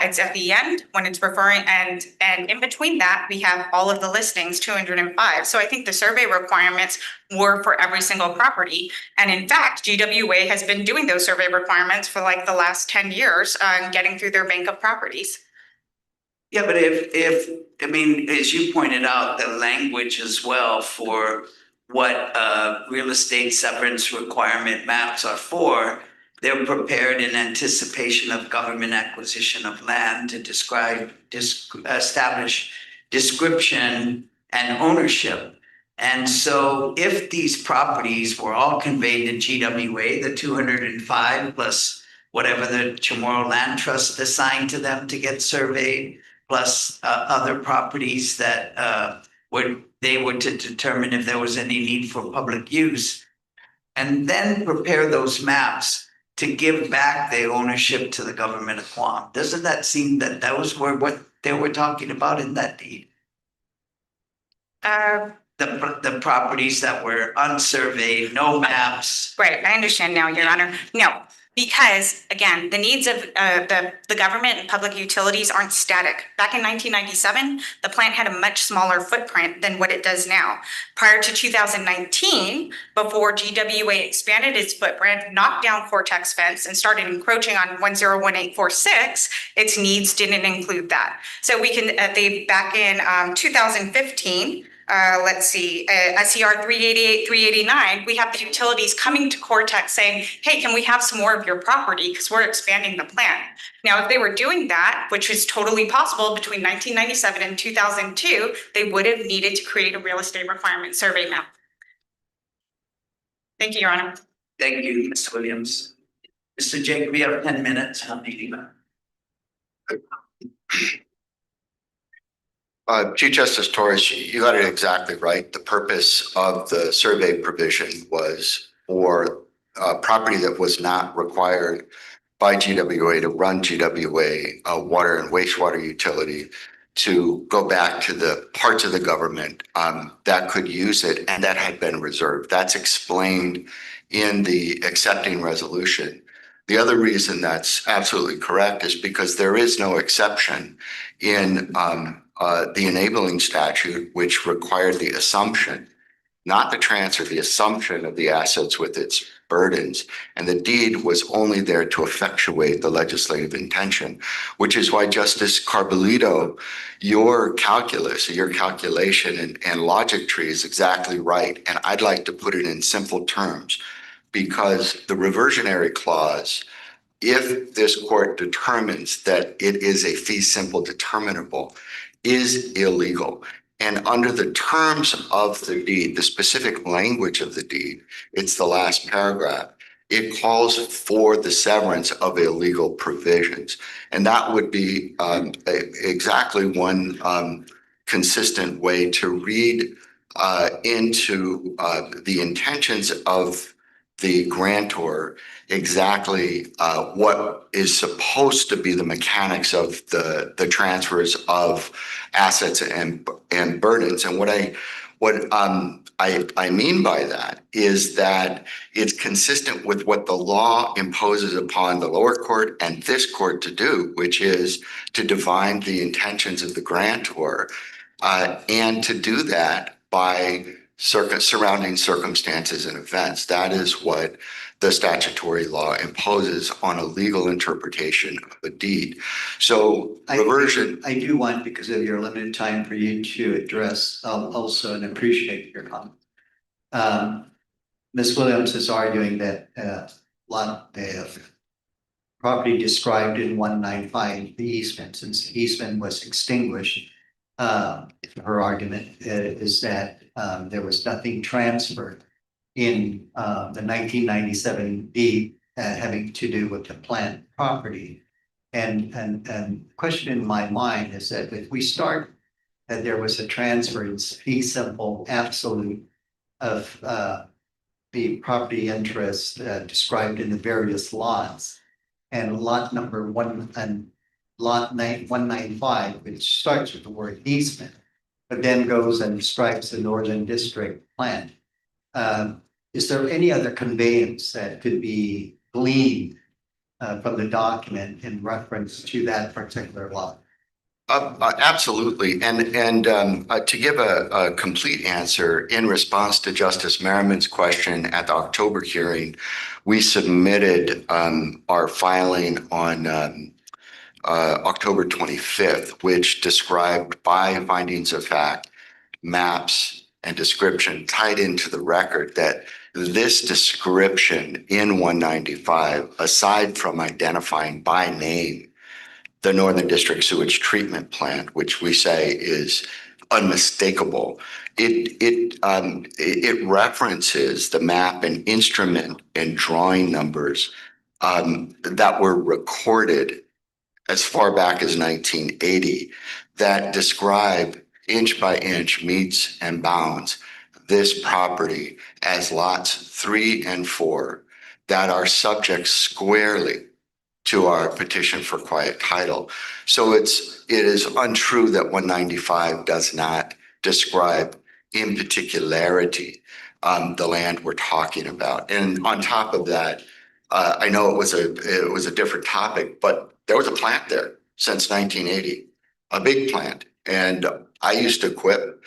It's at the end when it's referring, and in between that, we have all of the listings, 205. So I think the survey requirements were for every single property. And in fact, GWA has been doing those survey requirements for like the last 10 years, getting through their bank of properties.
Yeah, but if I mean, as you pointed out, the language as well for what real estate severance requirement maps are for, they're prepared in anticipation of government acquisition of land to establish description and ownership. And so if these properties were all conveyed to GWA, the 205 plus whatever the Chamorro Land Trust assigned to them to get surveyed, plus other properties that they were to determine if there was any need for public use, and then prepare those maps to give back the ownership to the government of Guam. Doesn't that seem that those were what they were talking about in that deed? The properties that were unsurveyed, no maps.
Right, I understand now, Your Honor. No, because again, the needs of the government and public utilities aren't static. Back in 1997, the plant had a much smaller footprint than what it does now. Prior to 2019, before GWA expanded its footprint, knocked down Cortex fence and started encroaching on 101846, its needs didn't include that. So we can, back in 2015, let's see, SCR 388, 389, we have the utilities coming to Cortex saying, hey, can we have some more of your property? Because we're expanding the plant. Now, if they were doing that, which was totally possible between 1997 and 2002, they would have needed to create a real estate requirement survey map. Thank you, Your Honor.
Thank you, Ms. Williams. Mr. Jake, we have 10 minutes. I'm meeting that.
Chief Justice Torres, you got it exactly right. The purpose of the survey provision was for property that was not required by GWA to run GWA water and wastewater utility to go back to the parts of the government that could use it and that had been reserved. That's explained in the accepting resolution. The other reason that's absolutely correct is because there is no exception in the enabling statute, which required the assumption, not the transfer, the assumption of the assets with its burdens. And the deed was only there to effectuate the legislative intention, which is why Justice Carbolito, your calculus, your calculation and logic tree is exactly right. And I'd like to put it in simple terms, because the reversionary clause, if this court determines that it is a fee simple determinable, is illegal. And under the terms of the deed, the specific language of the deed, it's the last paragraph, it calls for the severance of illegal provisions. And that would be exactly one consistent way to read into the intentions of the grantor exactly what is supposed to be the mechanics of the transfers of assets and burdens. And what What I mean by that is that it's consistent with what the law imposes upon the lower court and this court to do, which is to divine the intentions of the grantor, and to do that by surrounding circumstances and events. That is what the statutory law imposes on a legal interpretation of a deed. So reversion.
I do want, because of your limited time, for you to address also and appreciate your comment. Ms. Williams is arguing that the property described in 195, the easement, since the easement was extinguished, her argument is that there was nothing transferred in the 1997 deed having to do with the plant property. And the question in my mind is that if we start that there was a transfer, it's fee simple, absolute of the property interest described in the various lots, and lot number 195, which starts with the word easement, but then goes and describes the Northern District plant. Is there any other conveyance that could be gleaned from the document in reference to that particular lot?
Absolutely. And to give a complete answer in response to Justice Merriman's question at the October hearing, we submitted our filing on October 25th, which described by findings of fact, maps and description tied into the record that this description in 195, aside from identifying by name the Northern District Sewage Treatment Plant, which we say is unmistakable, it references the map and instrument and drawing numbers that were recorded as far back as 1980 that describe inch by inch, meets and bounds this property as lots 3 and 4 that are subject squarely to our petition for quiet title. So it is untrue that 195 does not describe in particularity the land we're talking about. And on top of that, I know it was a different topic, but there was a plant there since 1980, a big plant. And I used to quit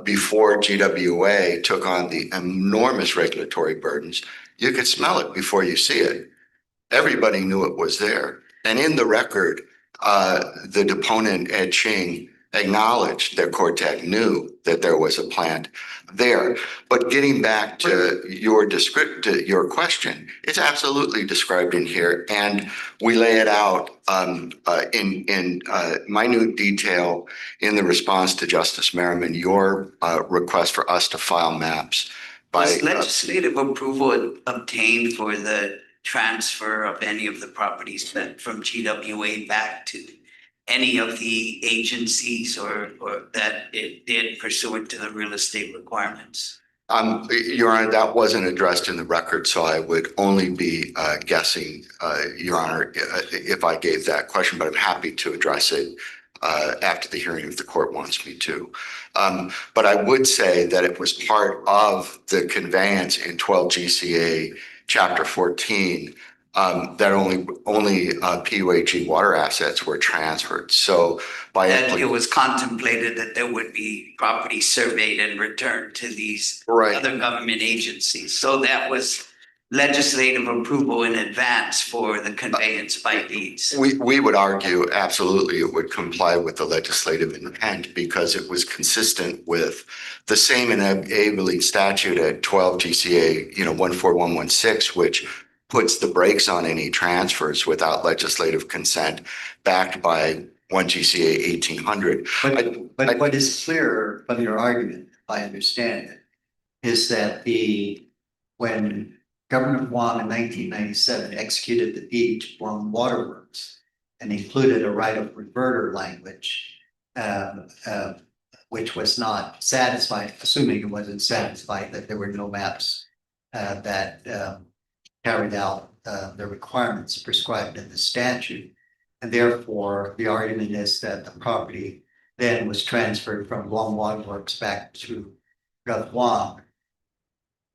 before GWA took on the enormous regulatory burdens. You could smell it before you see it. Everybody knew it was there. And in the record, the deponent, Ed Ching, acknowledged that Cortec knew that there was a plant there. But getting back to your question, it's absolutely described in here. And we lay it out in minute detail in the response to Justice Merriman, your request for us to file maps.
Was legislative approval obtained for the transfer of any of the properties that from GWA back to any of the agencies or that it did pursuant to the real estate requirements?
Your Honor, that wasn't addressed in the record, so I would only be guessing, Your Honor, if I gave that question, but I'm happy to address it after the hearing if the court wants me to. But I would say that it was part of the conveyance in 12 GCA Chapter 14 that only PUAG water assets were transferred. So
and it was contemplated that there would be property surveyed and returned to these other government agencies. So that was legislative approval in advance for the conveyance by deeds.
We would argue absolutely it would comply with the legislative intent because it was consistent with the same enabling statute at 12 GCA 14116, which puts the brakes on any transfers without legislative consent backed by 1 GCA 1800.
But what is clear from your argument, if I understand it, is that when Government of Guam in 1997 executed the deed to Guam Waterworks and included a right of reverter language, which was not satisfied, assuming it wasn't satisfied that there were no maps that carried out the requirements prescribed in the statute. And therefore, the argument is that the property then was transferred from Guam Waterworks back to Guam,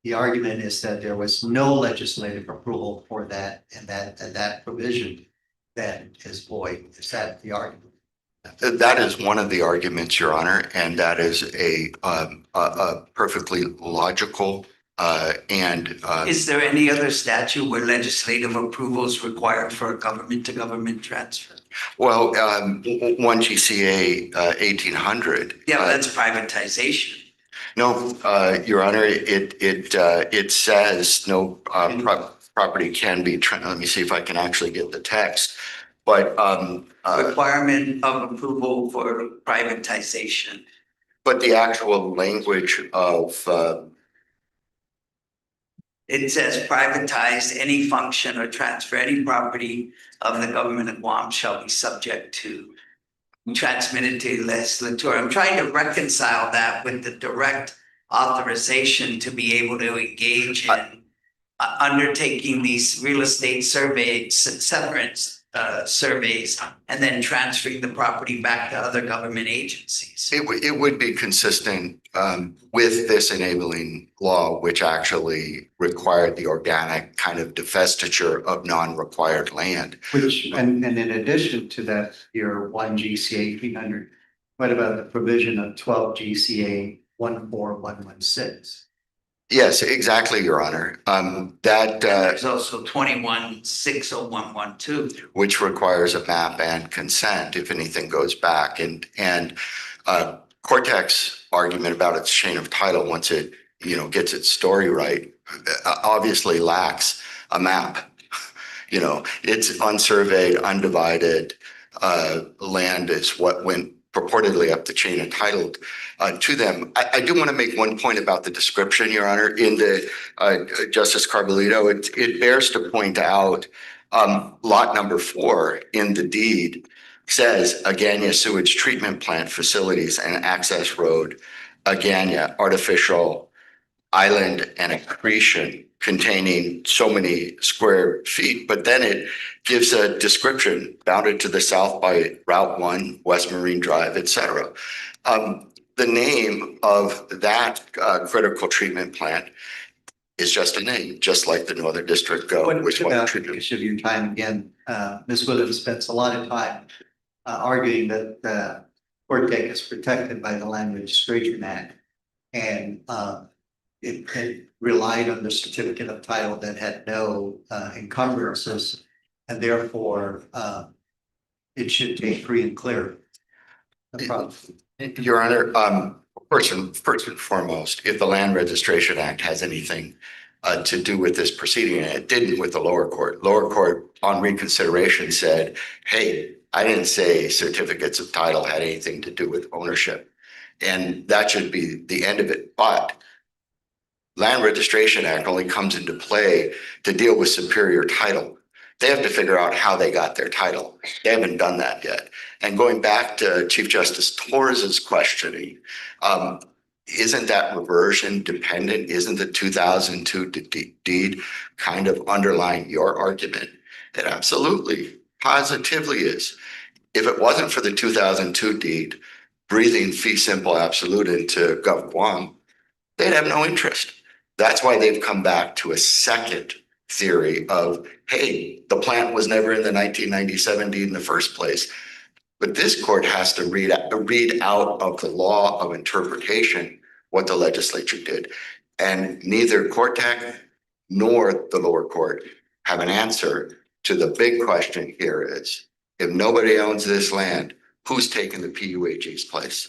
the argument is that there was no legislative approval for that, and that provision then is void. Is that the argument?
That is one of the arguments, Your Honor, and that is a perfectly logical and
Is there any other statute where legislative approval is required for a government-to-government transfer?
well, 1 GCA 1800.
Yeah, that's privatization.
No, Your Honor, it says no property can be, let me see if I can actually get the text. But
Requirement of approval for privatization.
but the actual language of
It says privatized, any function or transfer any property of the government of Guam shall be subject to transmitted to the legislature. I'm trying to reconcile that with the direct authorization to be able to engage in undertaking these real estate surveys, severance surveys, and then transferring the property back to other government agencies.
it would be consistent with this enabling law, which actually required the organic kind of divestiture of non-required land.
Which, and in addition to that, your 1 GCA 1800, what about the provision of 12 GCA 14116?
Yes, exactly, Your Honor. That
There's also 21-60112.
which requires a map and consent if anything goes back, and Cortec's argument about its chain of title, once it gets its story right, obviously lacks a map. It's unsurveyed, undivided land is what went purportedly up the chain of title to them. I do want to make one point about the description, Your Honor, in the Justice Carbolito. It bears to point out lot number 4 in the deed says Agana sewage treatment plant facilities and access road, Agana artificial island and accretion containing so many square feet, but then it gives a description bounded to the south by Route 1, West Marine Drive, etc. The name of that critical treatment plant is just a name, just like the Northern District wastewater treatment.
Because of your time again, Ms. Williams spends a lot of time arguing that Cortec is protected by the Land Registration Act, and it relied on the certificate of title that had no encumbrances, and therefore it should be free and clear. No problem.
Your Honor, first and foremost, if the Land Registration Act has anything to do with this proceeding, and it didn't with the lower court. Lower court on reconsideration said, hey, I didn't say certificates of title had anything to do with ownership, and that should be the end of it. But Land Registration Act only comes into play to deal with superior title. They have to figure out how they got their title. They haven't done that yet. And going back to Chief Justice Torres's questioning, isn't that reversion dependent? Isn't the 2002 deed kind of underlying your argument? It absolutely, positively is. If it wasn't for the 2002 deed, breathing fee simple absolute into Gov't Guam, they'd have no interest. That's why they've come back to a second theory of, hey, the plant was never in the 1997 deed in the first place. But this court has to read out of the law of interpretation what the legislature did. And neither Cortec nor the lower court have an answer to the big question here is, if nobody owns this land, who's taking the PUAG's place?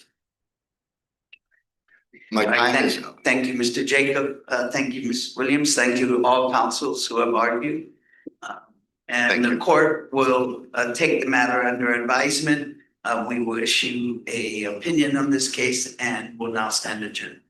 My time is up.
Thank you, Mr. Jacob. Thank you, Ms. Williams. Thank you to all counsels who have argued. And the court will take the matter under advisement. We will issue an opinion on this case and will now stand adjourned.